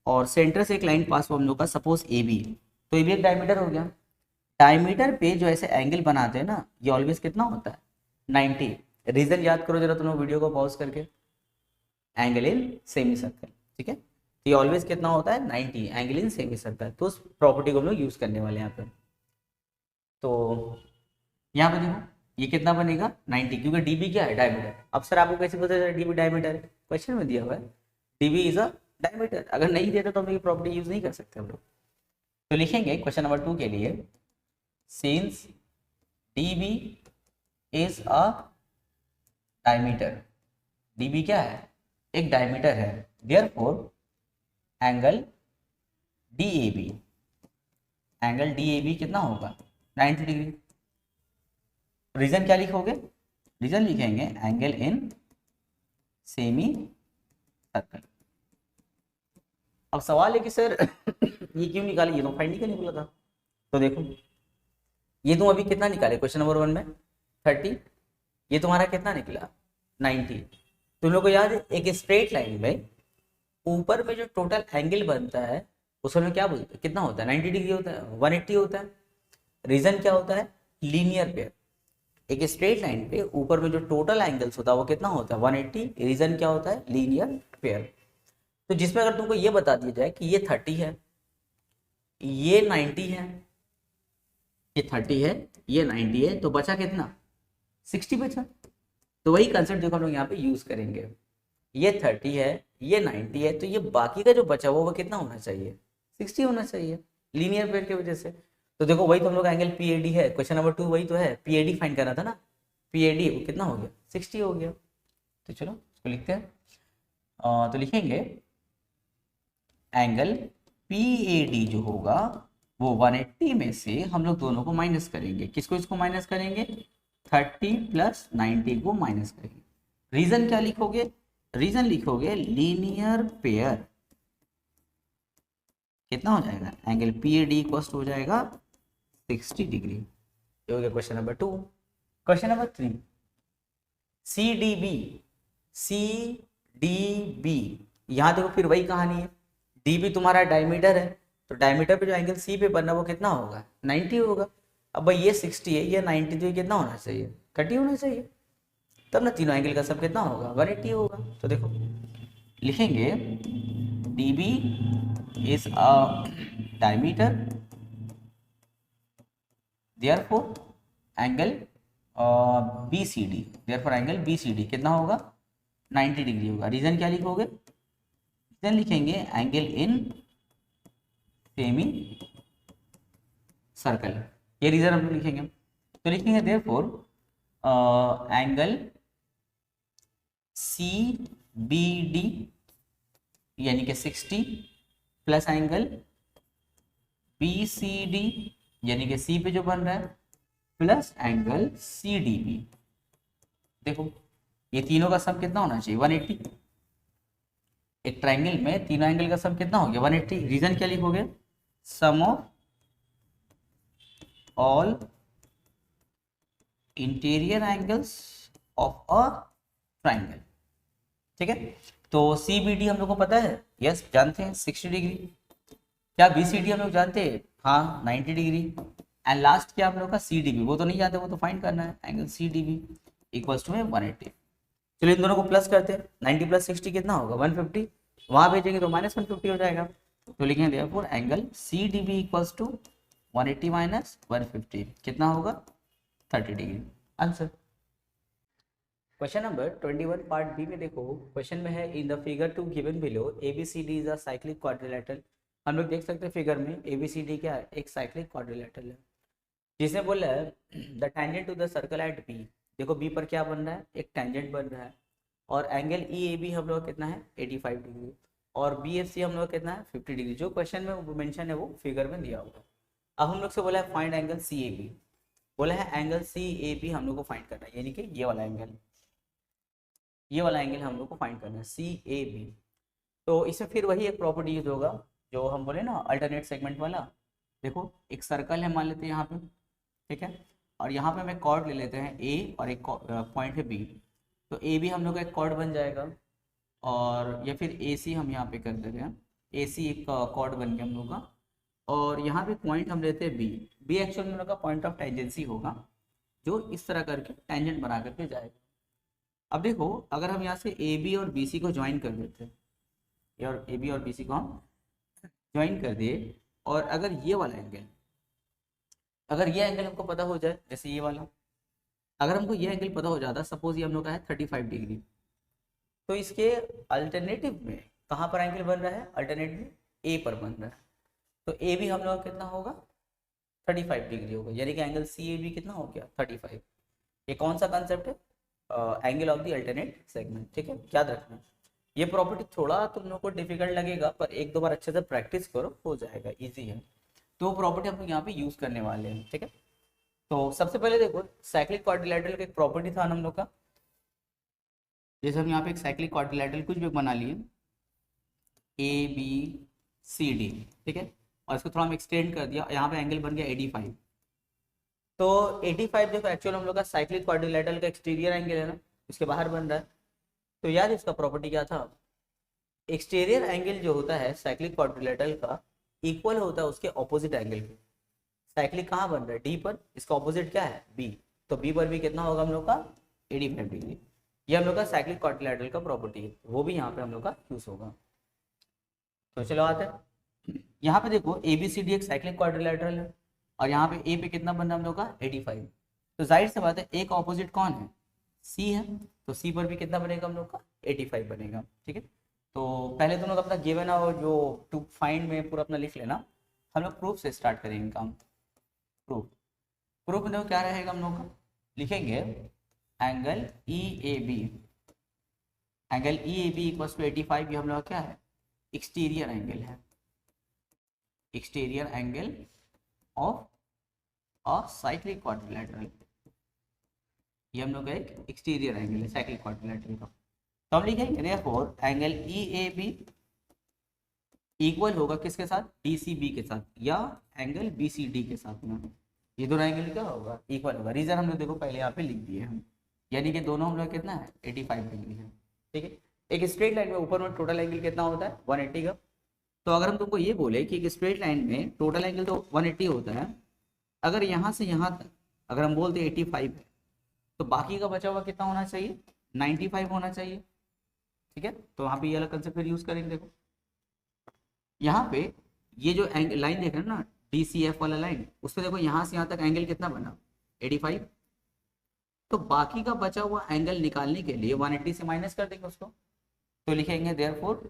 A: और सेंटर से एक लाइन पास हो हम लोग का सपोज ए बी, तो ये भी एक डायमीटर हो गया। डायमीटर पे जो ऐसे एंगल बनाते हैं ना, ये ऑलवेज कितना होता है 90। रीजन याद करो जरा तुम लोग वीडियो को पॉज करके, एंगल इन सेमी सर्कल, ठीक है। तो ये ऑलवेज कितना होता है 90 एंगल इन सेमी सर्कल। तो उस प्रॉपर्टी को हम लोग यूज करने वाले हैं यहाँ पे। तो यहाँ पे देखो ये कितना बनेगा 90, क्योंकि डीबी क्या है डायमीटर। अब सर आपको कैसे पता चला डीबी डायमीटर है, क्वेश्चन में दिया हुआ है डीबी इज अ डायमीटर। अगर नहीं देता तो हम ये प्रॉपर्टी यूज नहीं कर सकते हम लोग। तो लिखेंगे क्वेश्चन नंबर 2 के लिए, since DB is a diameter, DB क्या है एक डायमीटर है, therefore angle D A B, angle D A B कितना होगा 90 डिग्री। रीजन क्या लिखोगे, रीजन लिखेंगे एंगल इन सेमी सर्कल। अब सवाल है कि सर ये क्यों निकाले, ये तो फाइंड नहीं निकला था। तो देखो ये तुम अभी कितना निकाले क्वेश्चन नंबर 1 में 30, ये तुम्हारा कितना निकला 90। तुम लोग को याद है एक स्ट्रेट लाइन में ऊपर में जो टोटल एंगल बनता है उसमें क्या बोलते हैं कितना होता है 90 डिग्री होता है, 180 होता है। रीजन क्या होता है लीनियर पेयर। एक स्ट्रेट लाइन पे ऊपर में जो टोटल एंगल्स होता है वो कितना होता है 180। रीजन क्या होता है लीनियर पेयर। तो जिसमें अगर तुमको ये बता दिया जाए कि ये 30 है, ये 90 है, ये 30 है, ये 90 है, तो बचा कितना 60 बचा। तो वही कंसेप्ट देखो हम लोग यहाँ पे यूज करेंगे। ये 30 है, ये 90 है, तो ये बाकी का जो बचा वो कितना होना चाहिए 60 होना चाहिए लीनियर पेयर की वजह से। तो देखो वही तो हम लोग एंगल पी ए डी है, क्वेश्चन नंबर 2 वही तो है, पी ए डी फाइंड करना था ना, पी ए डी वो कितना हो गया 60 हो गया। तो चलो इसको लिखते हैं। तो लिखेंगे एंगल पी ए डी जो होगा वो 180 में से हम लोग दोनों को माइनस करेंगे। किसको इसको माइनस करेंगे 30 प्लस 90 को माइनस करेंगे। रीजन क्या लिखोगे, रीजन लिखोगे लीनियर पेयर कितना हो जाएगा angle P A D equal हो जाएगा 60 डिग्री। ये हो गया question number 2। Question number 3, C D B, C D B, यहाँ देखो फिर वही कहानी है, डी बी तुम्हारा डायमीटर है, तो डायमीटर पे जो एंगल सी पे बनना वो कितना होगा 90 होगा। अब भाई ये 60 है, ये 90, तो ये कितना होना चाहिए 30 होना चाहिए, तब ना तीनों एंगल का सब कितना होगा 180 होगा। तो देखो लिखेंगे D B is a diameter, therefore angle B C D, therefore angle B C D कितना होगा 90 डिग्री होगा। रीजन क्या लिखोगे, रीजन लिखेंगे एंगल इन सेमी सर्कल, ये रीजन हम लिखेंगे। तो लिखेंगे therefore angle C B D यानी कि 60 plus angle B C D यानी कि सी पे जो बन रहा है plus angle C D B. देखो ये तीनों का सम कितना होना चाहिए 180। एक ट्रायंगल में तीनों एंगल का सम कितना हो गया 180। रीजन क्या लिखोगे sum of all interior angles of a triangle, ठीक है। तो सी बी डी हम लोग को पता है, यस जानते हैं 60 डिग्री। क्या बी सी डी हम लोग जानते हैं, हाँ 90 डिग्री। एंड लास्ट क्या आप लोग का सी डी बी, वो तो नहीं जानते, वो तो फाइंड करना है। Angle C D B equals to में 180। चलिए इन दोनों को प्लस करते हैं। 90 प्लस 60 कितना होगा 150, वहां भेजेंगे तो माइनस 150 हो जाएगा। तो लिखेंगे therefore angle C D B equals to 180 minus 150 कितना होगा 30 degree. Answer. Question number 21 part B में देखो, क्वेश्चन में है in the figure two given below ABCD is a cyclic quadrilateral. हम लोग देख सकते हैं फिगर में एबीसीडी क्या है, एक साइक्लिक क्वाड्रिलेटरल है। जिसने बोला है the tangent to the circle at B, देखो बी पर क्या बन रहा है, एक टेंजेंट बन रहा है। और एंगल ई ए बी हम लोग कितना है 85 डिग्री, और बी एफ सी हम लोग कितना है 50 डिग्री। जो क्वेश्चन में मेंशन है वो फिगर में दिया हुआ है। अब हम लोग से बोला है find angle C A B, बोला है एंगल सी ए बी हम लोग को फाइंड करना है, यानी कि ये वाला एंगल, ये वाला एंगल हम लोग को फाइंड करना है सी ए बी। तो इसमें फिर वही एक प्रॉपर्टी यूज होगा जो हम बोले ना अल्टरनेट सेगमेंट वाला। देखो एक सर्कल है मान लेते हैं यहाँ पे, ठीक है, और यहाँ पे हमें कॉर्ड ले लेते हैं ए और एक पॉइंट है बी। तो ए बी हम लोग का एक कॉर्ड बन जाएगा, और या फिर ए सी हम यहाँ पे कर देते हैं, ए सी एक कॉर्ड बन गया हम लोग का। और यहाँ पे पॉइंट हम लेते हैं बी, बी एक्चुअल में हम लोग का पॉइंट ऑफ टेंजेंसी होगा जो इस तरह करके टेंजेंट बना करके जाएगा। अब देखो अगर हम यहाँ से ए बी और बी सी को ज्वाइन कर देते हैं, और ए बी और बी सी को हम ज्वाइन कर दिए, और अगर ये वाला एंगल, अगर ये एंगल हमको पता हो जाए, जैसे ये वाला, अगर हमको ये एंगल पता हो जाता, सपोज ये हम लोग का है 35 डिग्री, तो इसके अल्टरनेटिव में कहाँ पर एंगल बन रहा है, अल्टरनेटिव ए पर बन रहा है। तो ए भी हम लोग का कितना होगा 35 डिग्री होगा, यानी कि एंगल सी ए बी कितना हो गया 35। ये कौन सा कंसेप्ट है, angle of the alternate segment, ठीक है, याद रखना। ये प्रॉपर्टी थोड़ा तुम लोग को डिफिकल्ट लगेगा, पर एक दो बार अच्छे से प्रैक्टिस करो, हो जाएगा, इजी है। तो प्रॉपर्टी हम लोग यहाँ पे यूज करने वाले हैं, ठीक है। तो सबसे पहले देखो साइक्लिक क्वाड्रिलेटरल का एक प्रॉपर्टी था हम लोग का, जैसे हम यहाँ पे एक साइक्लिक क्वाड्रिलेटरल कुछ भी बना लिए ए बी सी डी, ठीक है, और इसको थोड़ा हम एक्सटेंड कर दिया, यहाँ पे एंगल बन गया 85। तो 85 देखो एक्चुअल हम लोग का साइक्लिक क्वाड्रिलेटरल का एक्सटीरियर एंगल है ना, इसके बाहर बन रहा है। तो यार इसका प्रॉपर्टी क्या था, एक्सटीरियर एंगल जो होता है साइक्लिक क्वाड्रिलेटरल का इक्वल होता है उसके ऑपोजिट एंगल के। साइक्लिक कहाँ बन रहा है डी पर, इसका ऑपोजिट क्या है बी, तो बी पर भी कितना होगा हम लोग का 85 डिग्री। ये हम लोग का साइक्लिक क्वाड्रिलेटरल का प्रॉपर्टी है, वो भी यहाँ पे हम लोग का यूज होगा। तो चलो आते हैं यहाँ पे, देखो ए बी सी डी एक साइक्लिक क्वाड्रिलेटरल है, और यहाँ पे ए पे कितना बन रहा है हम लोग का 85। तो जाहिर सी बात है ए का ऑपोजिट कौन है, सी है, तो सी पर भी कितना बनेगा हम लोग का 85 बनेगा, ठीक है। तो पहले दोनों का अपना गिवन है और जो टू फाइंड में पूरा अपना लिख लेना। हम लोग प्रूफ से स्टार्ट करेंगे काम। प्रूफ, प्रूफ में देखो क्या रहेगा हम लोग का, लिखेंगे angle E A B, angle E A B equals to 85, ये हम लोग का क्या है एक्सटीरियर एंगल है, exterior angle of a cyclic quadrilateral. ये हम लोग का एक एक्सटीरियर एंगल है साइक्लिक क्वाड्रिलेटरल का। तो हम लिखेंगे therefore angle E A B equal होगा किसके साथ, डी सी बी के साथ, या एंगल बी सी डी के साथ में। ये दोनों एंगल क्या होगा इक्वल होगा। रीजन हमने देखो पहले यहाँ पे लिख दिए हम, यानी कि दोनों हम लोग कितना है 85 डिग्री है, ठीक है। एक स्ट्रेट लाइन में ऊपर में टोटल एंगल कितना होता है 180 का। तो अगर हम तुमको ये बोले कि एक स्ट्रेट लाइन में टोटल एंगल तो 180 होता है, अगर यहाँ से यहाँ तक अगर हम बोलते 85 है, तो बाकी का बचा हुआ कितना होना चाहिए 95 होना चाहिए, ठीक है। तो वहाँ पे ये वाला कंसेप्ट यूज करेंगे। देखो यहाँ पे ये जो एंगल लाइन देख रहे हैं ना डी सी एफ वाला लाइन, उसमें देखो यहाँ से यहाँ तक एंगल कितना बना 85। तो बाकी का बचा हुआ एंगल निकालने के लिए 180 से माइनस कर देंगे उसको। तो लिखेंगे therefore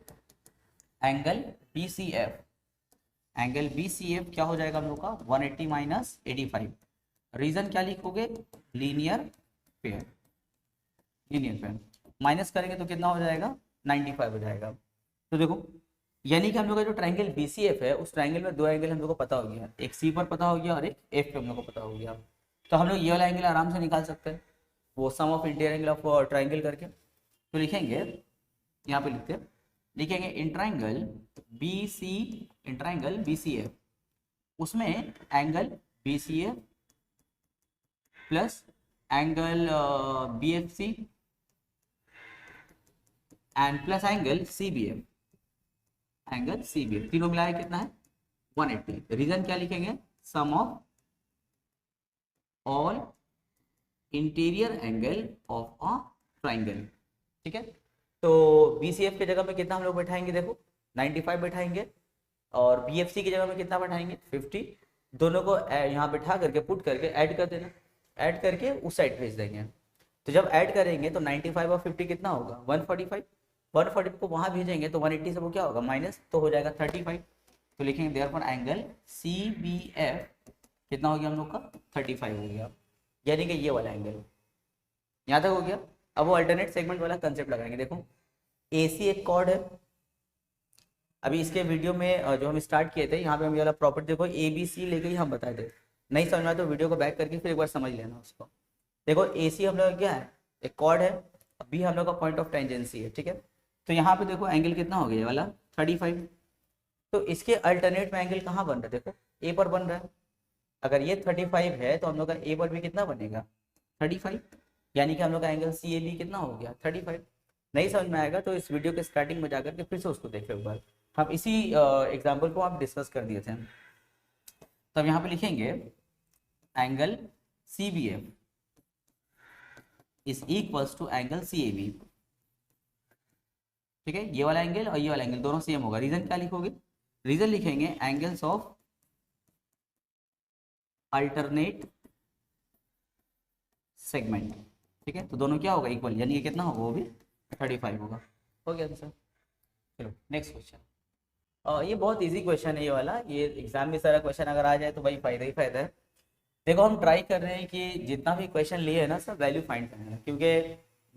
A: angle B C F, angle B C F क्या हो जाएगा हम लोग का 180 माइनस 85। रीजन क्या लिखोगे linear pair, linear pair minus करेंगे तो कितना हो जाएगा 95 हो जाएगा। तो देखो यानी कि हम लोग का जो ट्रायंगल बी सी एफ है उस ट्रायंगल में दो एंगल हम लोग को पता हो गया, एक सी पर पता हो गया और एक एफ पे हम लोग को पता हो गया। तो हम लोग ये वाला एंगल आराम से निकाल सकते हैं, वो sum of interior angle of triangle करके। तो लिखेंगे यहाँ पे लिखते हैं, लिखेंगे in triangle B C, in triangle B C F, उसमें angle B C F plus angle B F C and plus angle C B F, angle C B F, तीनों मिलाया कितना है 180। रीजन क्या लिखेंगे, sum of all interior angle of a triangle. ठीक है, तो BCF की जगह में कितना हम लोग बैठाएंगे, देखो 95 बैठाएंगे, और BFC की जगह में कितना बैठाएंगे 50। दोनों को यहाँ बैठा करके पुट करके ऐड कर देना, ऐड करके उस साइड भेज देंगे। तो जब ऐड करेंगे तो 95 और 50 कितना होगा 145, 140 को वहाँ भेजेंगे तो 180 से वो क्या होगा माइनस, तो हो जाएगा 35। तो लिखेंगे देयरफॉर एंगल CBF कितना हो गया हम लोग का 35 हो गया, यानी कि ये वाला एंगल। यहाँ तक हो गया। अब वो अल्टरनेट सेगमेंट वाला कंसेप्ट लगाएंगे। देखो AC एक कॉर्ड है, अभी इसके वीडियो में जो हम स्टार्ट किए थे यहाँ पे हम ये वाला प्रॉपर्टी देखो ABC लेके ही हम बताए थे। नहीं समझ में आया तो वीडियो को बैक करके फिर एक बार समझ लेना उसको। देखो AC हम लोग का क्या है, एक कॉर्ड है, अभी हम लोग का पॉइंट ऑफ टेंजेंसी है। ठीक है, तो यहाँ पे देखो एंगल कितना हो गया ये वाला 35। तो इसके अल्टरनेट में एंगल कहाँ बन रहा है, देखो A पर बन रहा है। अगर ये 35 है तो हम लोग का A पर भी कितना बनेगा 35, यानी कि हम लोग का एंगल CAB कितना हो गया 35। नहीं समझ में आएगा तो इस वीडियो के स्टार्टिंग में जाकर के फिर से उसको देखो एक बार, हम इसी एग्जाम्पल को आप डिस्कस कर दिए थे। तो अब यहाँ पे लिखेंगे angle CBF is equals to angle CAB। ठीक है, ये वाला एंगल और ये वाला एंगल दोनों सेम होगा। रीजन क्या लिखोगे, रीजन लिखेंगे एंगल्स ऑफ अल्टरनेट सेगमेंट। ठीक है, तो दोनों क्या होगा इक्वल, यानी कि कितना होगा वो भी 35 होगा। हो गया आंसर। चलो नेक्स्ट क्वेश्चन। ये बहुत इजी क्वेश्चन है ये वाला, ये एग्जाम में सारा क्वेश्चन अगर आ जाए तो भाई फायदा ही फायदा है। देखो हम ट्राई कर रहे हैं कि जितना भी क्वेश्चन लिए है ना सब वैल्यू फाइंड करना है, क्योंकि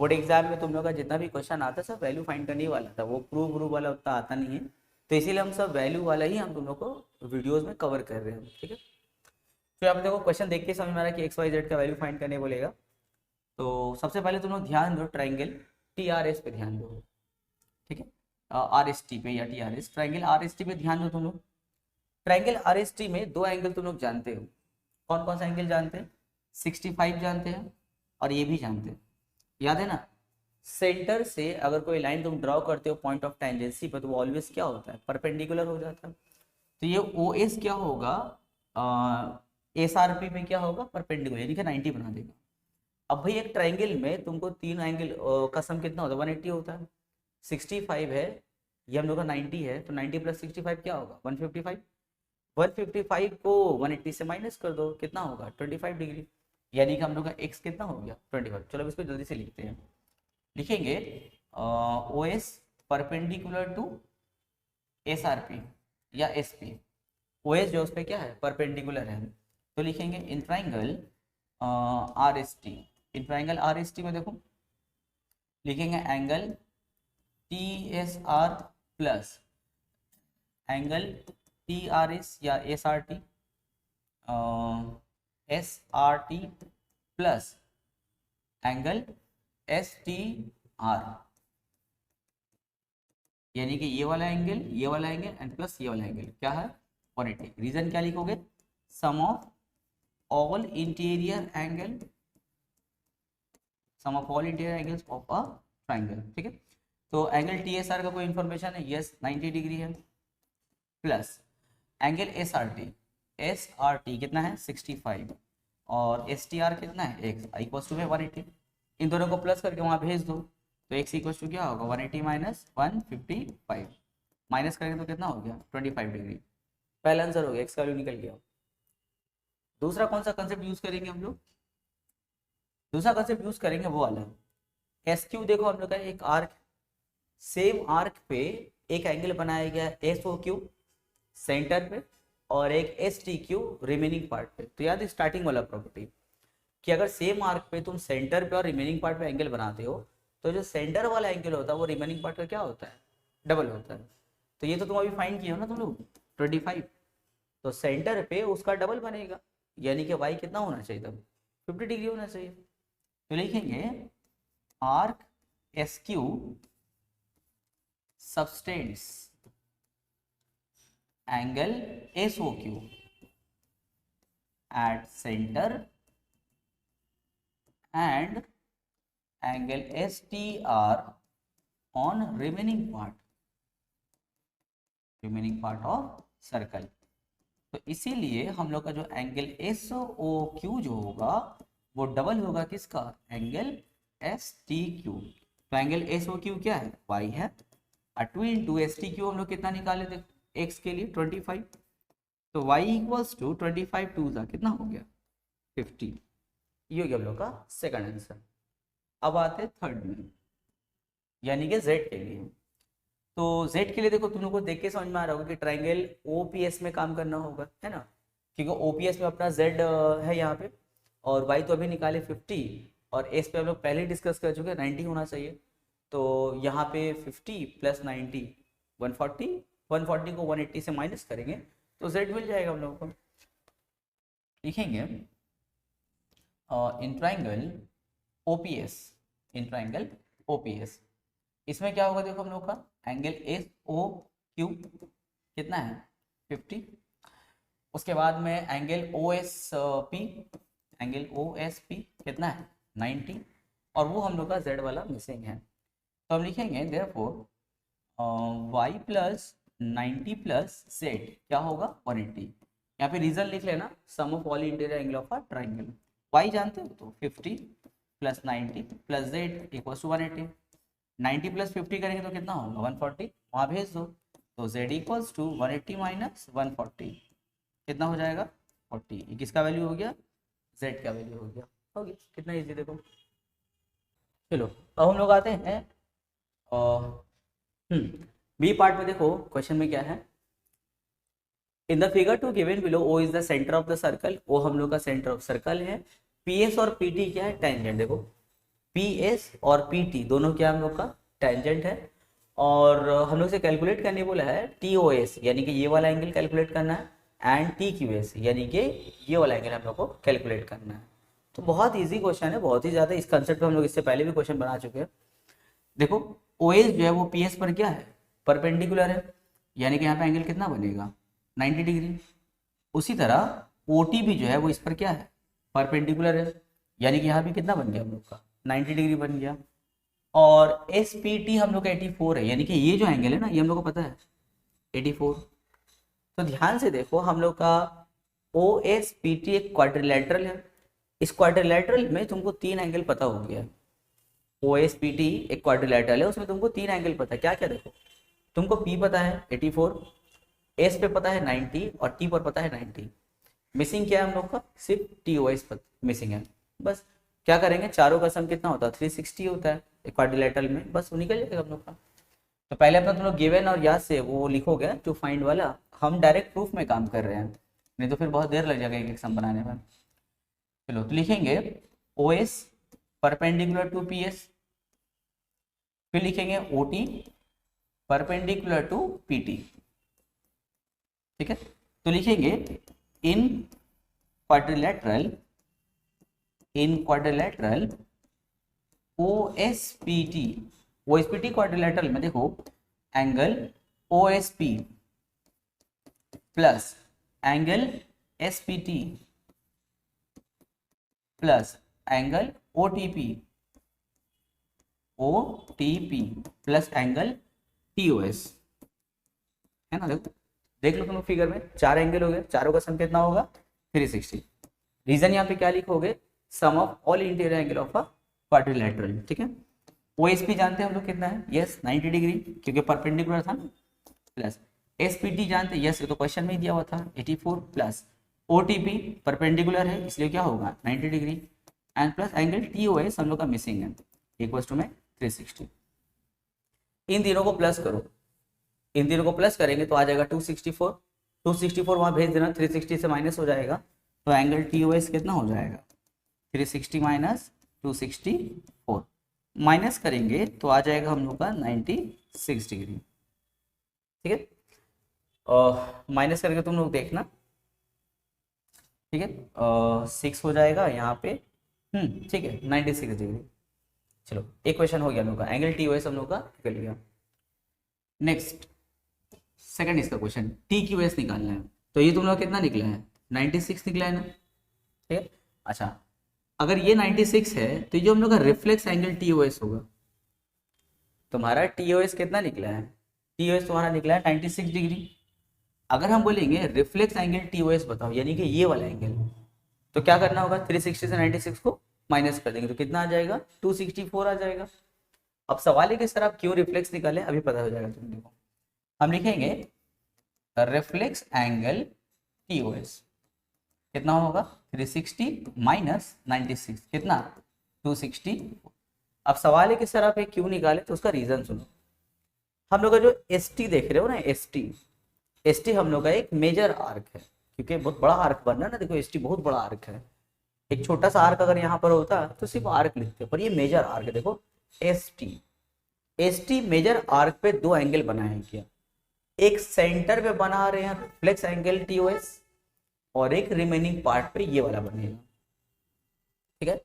A: बोर्ड एग्जाम में तुम लोग का जितना भी क्वेश्चन आता है सब वैल्यू फाइंड करने ही वाला था, वो प्रूफ वाला उतना आता नहीं है। तो इसीलिए हम सब वैल्यू वाला ही हम तुम लोग को वीडियोज में कवर कर रहे हैं। ठीक है, फिर आप देखो क्वेश्चन देख के समझ में आ रहा है कि XYZ का वैल्यू फाइंड करने बोलेगा। तो सबसे पहले तुम लोग ध्यान दो ट्राइंगल TRS पे ध्यान दो। ठीक है, RST पे या TRS, ट्राइंगल RST पे ध्यान दो तुम लोग। ट्राइंगल RST में दो एंगल तुम लोग जानते हो, कौन कौन सा एंगल जानते हैं, 65 जानते हैं और ये भी जानते हैं, याद है ना। सेंटर से अगर कोई लाइन तुम ड्रॉ करते हो पॉइंट ऑफ टेंजेंसी पर तो वो ऑलवेज क्या होता है परपेंडिकुलर हो जाता है। तो ये OS क्या होगा SRP पे क्या होगा परपेंडिकुलर, यानी कि 90 बना देगा। अब भाई एक ट्राइंगल में तुमको तीन एंगल का सम कितना होता है 180 होता है। 65 है, ये हम लोग का 90 है, तो 90 प्लस 65 क्या होगा 155। 155 को 180 से माइनस कर दो कितना होगा 25 डिग्री, यानी कि हम लोग का x कितना हो गया 25। चलो अब इसको जल्दी से लिखते हैं। लिखेंगे OS परपेंडिकुलर टू SRP या SP। OS जो उस पर क्या है परपेंडिकुलर है, तो लिखेंगे in triangle RST। In triangle RST में देखो लिखेंगे angle TSR plus angle TRS या SRT, SRT plus angle STR, यानी कि ये वाला एंगल एंड प्लस ये वाला एंगल क्या है 180। रीजन क्या लिखोगे, sum of all interior angle, sum of all interior angles of a triangle. ठीक है, तो एंगल TSR का कोई इंफॉर्मेशन है, यस 90 डिग्री है, प्लस एंगल SRT कितना है 65 और STR कितना है x इक्वल्स टू 180। इन दोनों को प्लस करके वहां भेज दो तो x इक्वल्स टू क्या होगा 180 माइनस 155, माइनस करेंगे तो कितना हो गया 25 डिग्री। पहला आंसर हो गया, x का वैल्यू निकल गया। दूसरा कौन सा कंसेप्ट यूज करेंगे हम लोग, दूसरा कंसेप्ट यूज करेंगे वो वाला SQ। देखो हम लोग का एक आर्क, सेम आर्क पे एक एंगल बनाया गया SOQ सेंटर पे और एक STQ रिमेनिंग पार्ट पे। तो याद स्टार्टिंग वाला प्रॉपर्टी कि अगर सेम आर्क पे तुम सेंटर पे और रिमेनिंग पार्ट पे एंगल बनाते हो तो जो सेंटर वाला एंगल होता है वो रिमेनिंग पार्ट का क्या होता है डबल होता है। तो ये तो तुम अभी फाइंड किए हो ना तुम लोग 25, तो सेंटर पे उसका डबल बनेगा, यानी कि y कितना होना चाहिए तब 50 डिग्री होना चाहिए। तो लिखेंगे arc SQ subtends angle SOQ at center and angle STR on remaining part of circle। तो इसीलिए हम लोग का जो एंगल एस ओ क्यू जो होगा वो डबल होगा किसका, एंगल एस टी क्यू। तो एंगल एस ओ क्यू क्या है, वाई है, और 2 इंटू एस टी क्यू हम लोग कितना निकाले थे एक्स के लिए 25। तो y इक्वल्स टू 25 टू का कितना हो गया 50। ये हो गया हम लोग का सेकंड आंसर। अब आते हैं थर्ड में, यानी कि z के लिए। तो z के लिए देखो तुम लोग को देख के समझ में आ रहा होगा कि ट्राइंगल ओपीएस में काम करना होगा, है ना, क्योंकि ओपीएस में अपना z है यहाँ पे, और y तो अभी निकाले 50, और s पे हम लोग पहले ही डिस्कस कर चुके हैं 90 होना चाहिए। तो यहाँ पे 50 प्लस 90 140, 140 को 180 से माइनस करेंगे तो z मिल जाएगा हम लोगों को। लिखेंगे in triangle OPS, in triangle OPS इसमें क्या होगा देखो हम लोग का एंगल एस ओ क्यू कितना है 50, उसके बाद में angle O S P, angle O S P कितना है 90, और वो हम लोग का z वाला मिसिंग है। तो हम लिखेंगे therefore y plus 90 plus z क्या होगा 180। यहाँ पे रीजन लिख लेना, sum of all interior angle of a triangle. y जानते हो तो 50 plus 90 plus z equal to 180। 90 plus 50 करेंगे तो कितना होगा 140, वहाँ भेज दो। तो z इक्वल्स टू 180 माइनस 140 कितना हो जाएगा 40। ये किसका वैल्यू हो गया, z का वैल्यू हो गया। हो गया कितना इजी देखो। चलो अब हम लोग आते हैं बी पार्ट में। देखो क्वेश्चन में क्या है, in the figure two given below O is the centre of the circle. O हम लोग का सेंटर ऑफ सर्कल है। पी एस और पी टी क्या है, टेंजेंट। देखो पी एस और पी टी दोनों क्या हम लोग का टेंजेंट है, और हम लोग से कैलकुलेट करने बोला है टी ओ एस यानी कि ये वाला एंगल कैलकुलेट करना है, एंड टी क्यू एस यानी कि ये वाला एंगल हम लोग को कैलकुलेट करना है। तो बहुत ईजी क्वेश्चन है, बहुत ही ज़्यादा। इस कंसेप्ट पे हम लोग इससे पहले भी क्वेश्चन बना चुके हैं। देखो ओ एस जो है वो पी एस पर क्या है, परपेंडिकुलर है, यानी कि यहाँ पे एंगल कितना बनेगा 90 डिग्री। उसी तरह ओ टी भी जो है वो इस पर क्या है, परपेंडिकुलर है, यानी कि यहाँ भी कितना बन गया हम लोग का 90 डिग्री बन गया। और एस पी टी हम लोग का 84 है, यानी कि ये जो एंगल है ना ये हम लोग को पता है 84। तो ध्यान से देखो हम लोग का ओ एस पी टी एक क्वाड्रिलेटरल है। इस क्वाड्रिलेटरल में तुमको 3 एंगल पता हो गया। ओ एस पी टी एक क्वाड्रिलेटरल है, उसमें तुमको 3 एंगल पता है। क्या क्या देखो, तुमको पी पता है 84, एस पे पता है 90, और टी पर पता है 90। मिसिंग क्या है हम लोग का, सिर्फ टी ओ एस पर मिसिंग है। बस क्या करेंगे, चारों का सम कितना होता है 360 होता है क्वाड्रिलेटरल में, बस वो निकल जाएगा हम लोग का। तो पहले अपना तुम लोग गिवन और याद से वो लिखोगे टू फाइंड वाला। हम डायरेक्ट प्रूफ में काम कर रहे हैं, नहीं तो फिर बहुत देर लग जाएगा एक सम बनाने में। चलो तो लिखेंगे O S perpendicular to P S, फिर लिखेंगे O T perpendicular to P T. ठीक है, तो लिखेंगे in quadrilateral O S P T quadrilateral में देखो angle O S P plus angle S P T plus angle O T P plus angle T O S, है ना। देखो देख लो तुम फिगर में 4 एंगल हो गए, चारों का सम कितना होगा 360। रीजन यहाँ पे क्या लिखोगे, sum of all interior angle of a quadrilateral. ठीक है, ओ एस पी जानते हैं हम लोग कितना है, यस 90 डिग्री क्योंकि परपेंडिकुलर था ना, प्लस एस पी टी जानते हैं, यस ये तो क्वेश्चन में ही दिया हुआ था 84, plus O T P perpendicular है इसलिए क्या होगा 90 degree, and plus angle T O S हम लोग का मिसिंग है इक्वल्स टू में 360। इन तीनों को प्लस करो, इन तीनों को प्लस करेंगे तो आ जाएगा 264। 264 वहाँ भेज देना, 360 से माइनस हो जाएगा, तो एंगल टी ओ एस कितना हो जाएगा 360 माइनस 264, माइनस करेंगे तो आ जाएगा हम लोग का 96 डिग्री। ठीक है, माइनस करके तुम लोग देखना। ठीक है, 6 हो जाएगा यहाँ पे, ठीक है 96 डिग्री। चलो एक क्वेश्चन हो गया हम लोग का, एंगल टी ओ एस हम लोग का निकल गया। नेक्स्ट सेकंड इसका क्वेश्चन, टी क्यू एस निकालना है। तो ये तुम लोग कितना निकला है 96 निकला है ना। ठीक है, अच्छा अगर ये 96 है तो जो हम लोग का reflex angle T O S होगा, तुम्हारा टी ओ एस कितना निकला है, टी ओ एस तुम्हारा निकला है 96 डिग्री। अगर हम बोलेंगे रिफ्लेक्स एंगल TOS बताओ, यानी कि ये वाला एंगल, तो क्या करना होगा, 360 से 96 को माइनस कर देंगे तो कितना आ जाएगा, 264 आ जाएगा। अब सवाल है कि सर आप क्यों रिफ्लेक्स निकाले, अभी पता हो जाएगा तुम देखो। हम लिखेंगे रिफ्लेक्स एंगल TOS कितना होगा, 360 माइनस 96 कितना, 260। अब सवाल है कि सर आप ये क्यों निकाले, तो उसका रीजन सुनो। हम लोग का जो ST देख रहे हो ना, ST हम लोग का एक मेजर आर्क है, क्योंकि बहुत बड़ा आर्क बन रहा है ना, देखो ST बहुत बड़ा आर्क है। एक छोटा सा आर्क अगर यहाँ पर होता तो सिर्फ आर्क लिखते, पर ये मेजर आर्क है। देखो ST मेजर आर्क पे दो एंगल बनाए हैं क्या, एक सेंटर पे बना रहे हैं रिफ्लेक्स एंगल TOS, और एक रिमेनिंग पार्ट पे ये वाला बनेगा। ठीक है,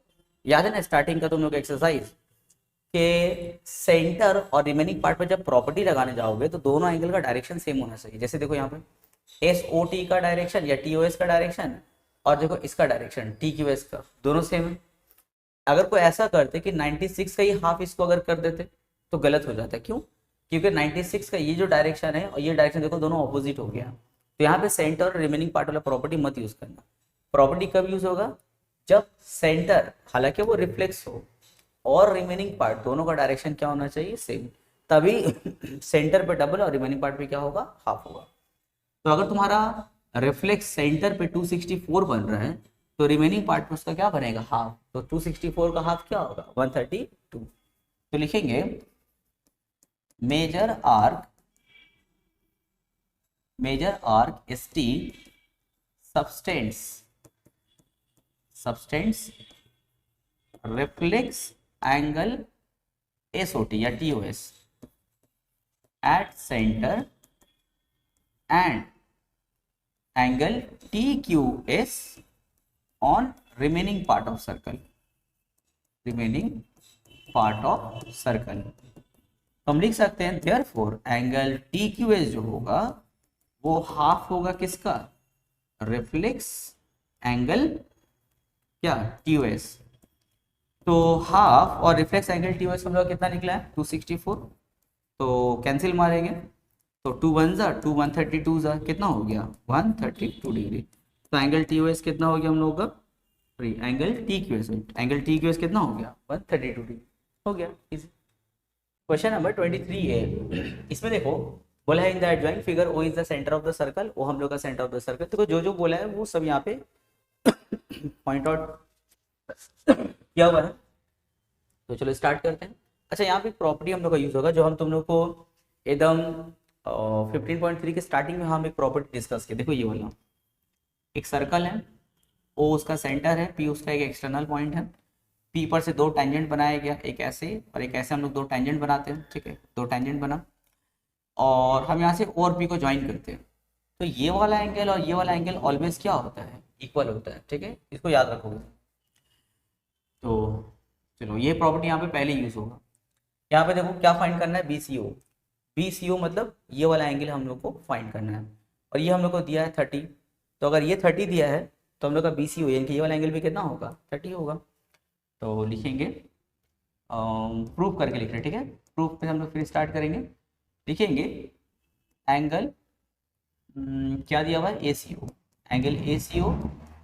A: याद है ना स्टार्टिंग का तुम लोग एक्सरसाइज के सेंटर और रिमेनिंग पार्ट पे जब प्रॉपर्टी लगाने जाओगे तो दोनों एंगल का डायरेक्शन सेम होना चाहिए। जैसे देखो यहाँ पे SOT का डायरेक्शन या TOS का डायरेक्शन, और देखो इसका डायरेक्शन TQS का, दोनों सेम है। अगर कोई ऐसा करते कि 96 का ही हाफ इसको अगर कर देते तो गलत हो जाता है। क्यों, क्योंकि 96 का ये जो डायरेक्शन है और ये डायरेक्शन देखो दोनों ऑपोजिट हो गया। तो यहाँ पे सेंटर और रिमेनिंग पार्ट वाला प्रॉपर्टी मत यूज करना। प्रॉपर्टी कब यूज होगा, जब सेंटर हालांकि वो रिफ्लेक्स हो और रिमेनिंग पार्ट दोनों का डायरेक्शन क्या होना चाहिए, सेम, तभी सेंटर पे डबल और रिमेनिंग पार्ट पे क्या होगा, हाफ होगा। तो अगर तुम्हारा रिफ्लेक्स सेंटर पे 264 बन रहा है तो रिमेनिंग पार्ट पे उसका क्या बनेगा, हाफ। तो 264 का हाफ क्या होगा, 132। तो लिखेंगे major arc ST subtends reflex angle SOT या TOS at center and angle TQS on remaining part of circle, तो हम लिख सकते हैं therefore एंगल TQS जो होगा वो हाफ होगा किसका, रिफ्लेक्स एंगल क्या, TOS। तो हाफ और रिफ्लेक्स एंगल TOS हम लोग कितना निकला है, 264। तो कैंसिल मारेंगे तो 2 1 जा 2 132 जा कितना हो गया, 132 डिग्री। तो एंगल TOS कितना हो गया हम लोग का, एंगल TQS कितना हो गया, 132 डिग्री हो गया। क्वेश्चन नंबर 23 है, इसमें देखो बोला है in the adjoint figure O is the centre of the circle, वो हम लोग का सेंटर ऑफ द सर्कल। तो जो जो बोला है वो सब यहाँ पे पॉइंट आउट किया हुआ है। तो चलो स्टार्ट करते हैं। अच्छा, यहाँ पे प्रॉपर्टी हम लोग का यूज होगा जो हम तुम लोग को एकदम 15.3 के स्टार्टिंग में हम एक प्रॉपर्टी डिस्कस किए। देखो ये वाला एक सर्कल है, O उसका सेंटर है, P उसका एक एक्सटर्नल पॉइंट है, P पर से दो टेंजेंट बनाया गया, एक ऐसे और एक ऐसे, हम लोग दो टेंजेंट बनाते हैं। ठीक है, दो टेंजेंट बना और हम यहाँ से O और P को ज्वाइन करते हैं। तो ये वाला एंगल और ये वाला एंगल ऑलवेज क्या होता है, इक्वल होता है। ठीक है, इसको याद रखोगे। तो चलो ये प्रॉपर्टी यहाँ पे पहले यूज होगा। यहाँ पे देखो क्या फाइंड करना है, BCO मतलब ये वाला एंगल हम लोग को फाइंड करना है, और ये हम लोग को दिया है 30। तो अगर ये 30 दिया है तो हम लोग का BCO यानी कि ये वाला एंगल भी कितना होगा, 30 होगा। तो लिखेंगे प्रूफ करके लिख रहे हैं। ठीक है, प्रूफ पे हम लोग फिर स्टार्ट करेंगे। लिखेंगे एंगल क्या दिया हुआ है, ACO, angle ACO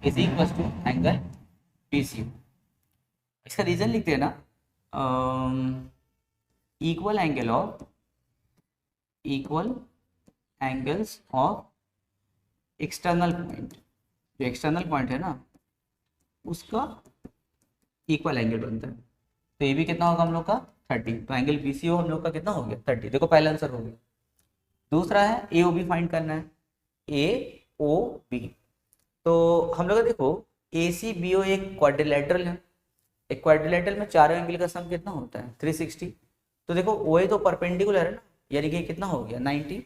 A: is equal to angle BCO। इसका रीजन लिखते हैं ना, equal angles of external point, जो एक्सटर्नल पॉइंट है ना उसका इक्वल एंगल बनता है। तो ये भी कितना होगा हम लोग का 30। तो एंगल BCO हम लोग का कितना हो गया, 30। देखो पहला आंसर हो गया। दूसरा है AOB फाइंड करना है, AOB। तो हम लोग का देखो ACBO एक क्वाड्रिलेटरल है, एक क्वाड्रिलेटरल में चारों एंगल का सम कितना होता है, 360। तो देखो OA तो परपेंडिकुलर है ना, यानी कि कितना हो गया 90।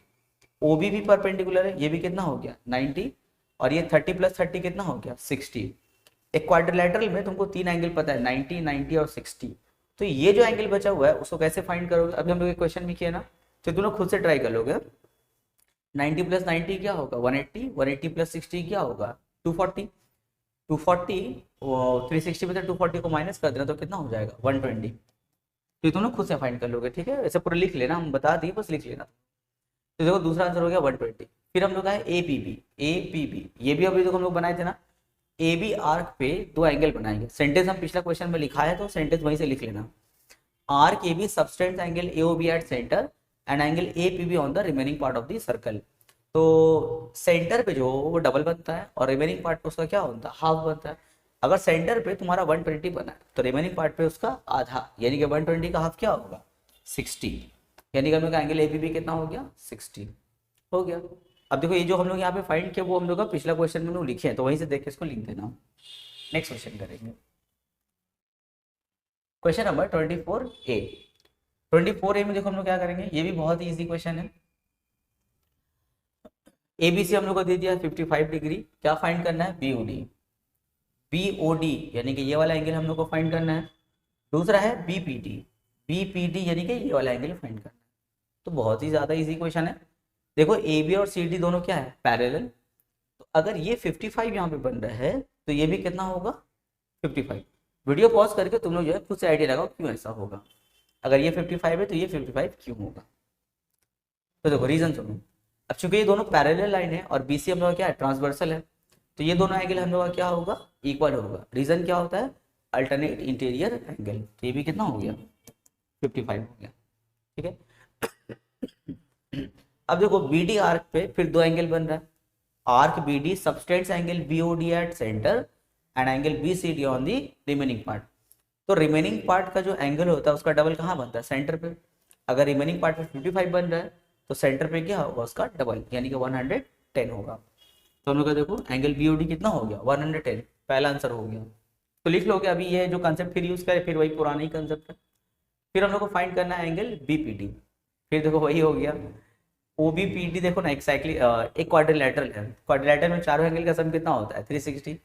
A: OB भी परपेंडिकुलर है, ये भी कितना हो गया 90, और ये 30 + 30 कितना हो गया 60। एक क्वाड्रिलेटरल में तुमको तीन एंगल पता है, 90, 90 और 60। तो ये जो एंगल बचा हुआ है उसको कैसे फाइंड करोगे, अभी हम लोग एक क्वेश्चन भी किया ना, तो तुम लोग खुद से ट्राई कर लोगे। 90 + 90 क्या होगा 180, 180 + 60 क्या होगा 240, 240 और 360 में से 240 को माइनस कर देना तो कितना हो जाएगा 120। तो ये तुम लोग खुद से फाइंड कर लोगे। ठीक है, ऐसे पूरा लिख लेना, हम बता दिए, बस लिख लेना। तो देखो दूसरा आंसर हो गया 120। फिर हम लोग का है ए पी बी, ये भी अभी तो हम लोग बनाए थे ना। ए बी आर्क पे दो एंगल बनाएंगे, सेंटेंस हम पिछला क्वेश्चन में लिखा है तो सेंटेंस वहीं से लिख लेना। Arc A B subtends angle A O B at centre and angle A P B on the remaining part of the circle. तो सेंटर पे जो वो डबल बनता है और रिमेनिंग पार्ट पे उसका क्या होता है, हाफ बनता है। अगर सेंटर पे तुम्हारा 120 बना है तो रिमेनिंग पार्ट पे उसका आधा, यानी कि 120 का हाफ क्या होगा, 60। यानी कि हम लोग का एंगल ए पी बी कितना हो गया, 60 हो गया। अब देखो ये जो हम लोग यहाँ पे फाइंड किया वो हम लोग का पिछला क्वेश्चन में लोग लिखे हैं, तो वहीं से देख के इसको लिख देना। नेक्स्ट क्वेश्चन करेंगे, क्वेश्चन नंबर 24A। 24A में देखो हम लोग क्या करेंगे, ये भी बहुत ही इजी क्वेश्चन है। ABC हम लोग को दे दिया 55 डिग्री, क्या फाइंड करना है, BOD। BOD यानी कि ये वाला एंगल हम लोग को फाइंड करना है। दूसरा है BPD, BPD यानी कि ये वाला एंगल फाइंड करना है। तो बहुत ही ज़्यादा इजी क्वेश्चन है। देखो AB और CD दोनों क्या है, पैरेलल। तो अगर ये 55 यहाँ पे बन रहा है तो ये भी कितना होगा, 55। वीडियो पॉज करके तुम लोग जो है खुद से आइडिया लगाओ क्यों ऐसा होगा। अगर ये 55 है तो ये 55 क्यों होगा। तो देखो रीजन सुनो। अब चूंकि ये दोनों पैरेलल लाइन है और BC हम लोग का क्या है, ट्रांसवर्सल है, तो ये दोनों एंगल हम लोग का क्या होगा, इक्वल होगा। रीजन क्या होता है, अल्टरनेट इंटीरियर एंगल। तो ये भी कितना हो गया, 55 हो गया। ठीक है। अब देखो BD आर्क पे फिर दो एंगल बन रहा है। Arc BD subtends angle BOD eight centre and angle BCD on the remaining part. तो रिमेनिंग पार्ट का जो एंगल होता है उसका डबल कहाँ बनता है, सेंटर पे। अगर रिमेनिंग पार्ट पे 55 बन रहा है तो सेंटर पे क्या होगा, उसका डबल यानी कि 110 होगा। तो हम लोग का देखो एंगल BOD कितना हो गया, 110, पहला आंसर हो गया। तो लिख लो कि अभी ये जो कंसेप्ट फिर यूज करें, फिर वही पुराना ही कंसेप्ट है। फिर हम लोग को फाइंड करना है एंगल BPD। फिर देखो वही हो गया OBPD। देखो ना एक्सैक्टली एक क्वाड्रिलेटरल है, क्वाड्रिलेटरल में चारों एंगल का सम कितना होता है, 360।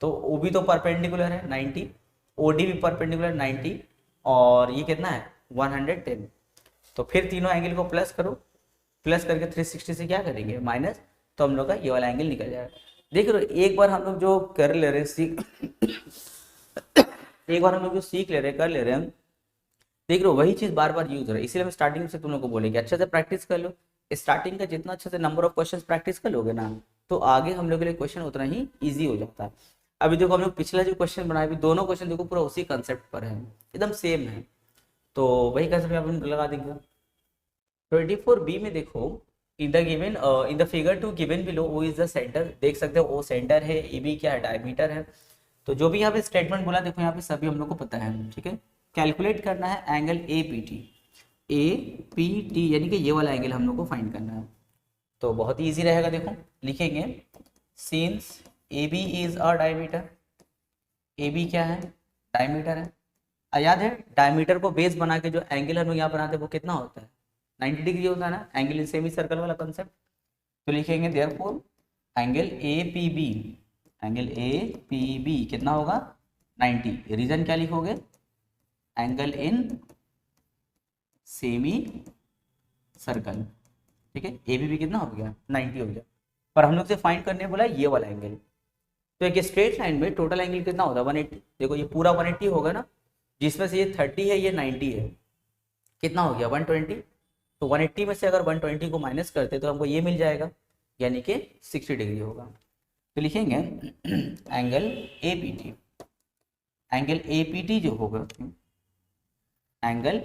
A: तो OB तो परपेंडिकुलर है 90, OD भी परपेंडिकुलर 90, और ये कितना है 110। तो फिर तीनों एंगल को प्लस करो, प्लस करके 360 से क्या करेंगे माइनस, तो हम लोग का ये वाला एंगल निकल जाएगा। देख लो एक बार हम लोग जो कर ले रहे हैं सीख एक बार हम लोग जो सीख ले रहे हैं, कर ले रहे हैं, देख लो वही चीज बार बार यूज हो रहा है। इसलिए हम स्टार्टिंग से तुम लोग को बोलेंगे अच्छे से प्रैक्टिस कर लो। स्टार्टिंग का जितना अच्छे से नंबर ऑफ क्वेश्चंस प्रैक्टिस कर लोगे ना, तो आगे हम लोग के लिए क्वेश्चन उतना ही इजी हो जाता है। अभी देखो हम लोग पिछला जो क्वेश्चन बनाए, दोनों क्वेश्चन देखो पूरा उसी कंसेप्ट पर है, एकदम सेम है। तो वही कंसेप्ट यहाँ पर लगा देंगे। 24B में देखो in the given in the figure two given below O is the centre. देख सकते हो ओ सेंटर है, AB क्या है, डायमीटर है। तो जो भी यहाँ पे स्टेटमेंट बोला देखो यहाँ पे सभी हम लोग को पता है। ठीक है। कैलकुलेट करना है एंगल APT यानी कि ये वाला एंगल हम लोग को फाइंड करना है। तो बहुत ही ईजी रहेगा। देखो लिखेंगे since AB is a diameter. AB क्या है, डायमीटर है। याद है डायमीटर को बेस बना के जो एंगल हम लोग यहाँ बनाते हैं वो कितना होता है, 90 डिग्री होता है ना, एंगल इन सेमी सर्कल वाला कंसेप्ट। तो लिखेंगे देयरफॉर एंगल APB कितना होगा, 90। रीजन क्या लिखोगे, एंगल इन सेमी सर्कल। ठीक है। APB कितना हो गया, 90 हो गया। पर हम लोग से फाइंड करने बोला ये वाला एंगल। तो एक स्ट्रेट लाइन में टोटल एंगल कितना होता है, 180। देखो ये पूरा 180 होगा ना, जिसमें से ये 30 है ये 90 है, कितना हो गया 120। तो 180 में से अगर 120 को माइनस करते तो हमको ये मिल जाएगा, यानी कि 60 डिग्री होगा। तो लिखेंगे एंगल APT जो होगा, एंगल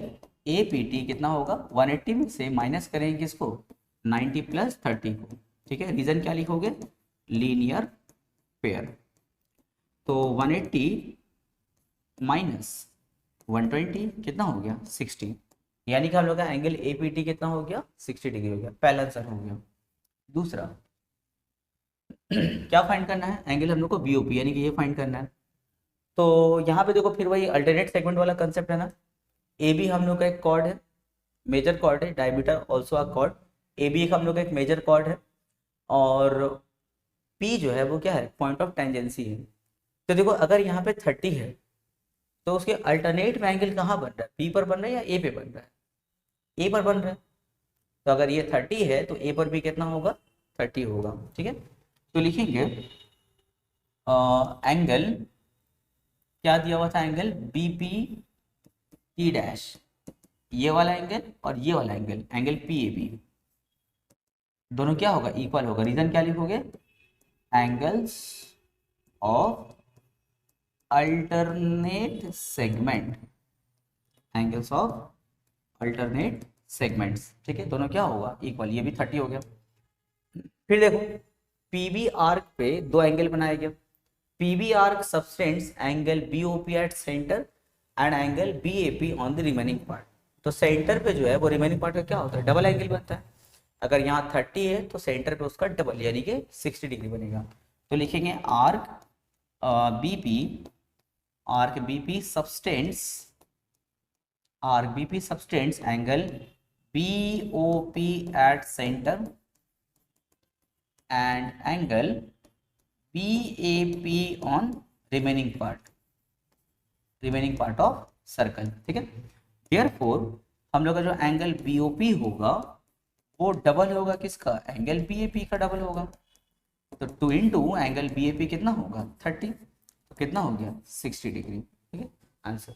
A: APT कितना होगा, 180 में से माइनस करेंगे किसको, 90 प्लस 30 को। ठीक है। रीजन क्या लिखोगे, लीनियर पेयर। तो 180 माइनस 120 कितना हो गया, 60। यानी कि हम लोग का एंगल APT कितना हो गया, 60 डिग्री हो गया। पहला आंसर हो गया। दूसरा क्या फाइंड करना है, एंगल हम लोग को BOP यानी कि ये फाइंड करना है। तो यहाँ पे देखो फिर वही अल्टरनेट सेगमेंट वाला कंसेप्ट है ना। AB हम लोग का एक कॉर्ड है, मेजर कॉर्ड है, diameter also a cord. AB एक हम लोग का एक मेजर कॉर्ड है, और P जो है वो क्या है, पॉइंट ऑफ टेंजेंसी है। तो देखो अगर यहाँ पे 30 है तो उसके अल्टरनेट में एंगल कहाँ बन रहा है, P पर बन रहा है या A पे बन रहा है, A पर बन रहा है। तो अगर ये 30 है तो A पर भी कितना होगा, 30 होगा। ठीक है। तो लिखेंगे एंगल क्या दिया हुआ था, एंगल BPT डैश, ये वाला एंगल और ये वाला एंगल, एंगल PAB। दोनों क्या होगा, इक्वल होगा। रीजन क्या लिखोगे, angles of alternate segment, angles of alternate segments, ठीक है, दोनों क्या होगा, इक्वल। ये भी 30 हो गया। फिर देखो पीबी आर्क पे दो एंगल बनाया गया। PB arc subtends angle BOP at centre and angle BAP on the remaining part. तो सेंटर पे जो है वो रिमेनिंग पार्ट का क्या होता है, डबल एंगल बनता है। अगर यहाँ 30 है तो सेंटर पे उसका डबल यानी कि 60 डिग्री बनेगा। तो लिखेंगे arc BP, arc BP subtends, arc BP subtends angle BOP at centre and angle BAP on remaining part of circle, ठीक है। Therefore हम लोग का जो एंगल BOP होगा वो डबल होगा किसका, एंगल BAP का डबल होगा। तो 2 इंटू एंगल BAP कितना होगा 30, तो कितना हो गया 60 डिग्री, ठीक है आंसर।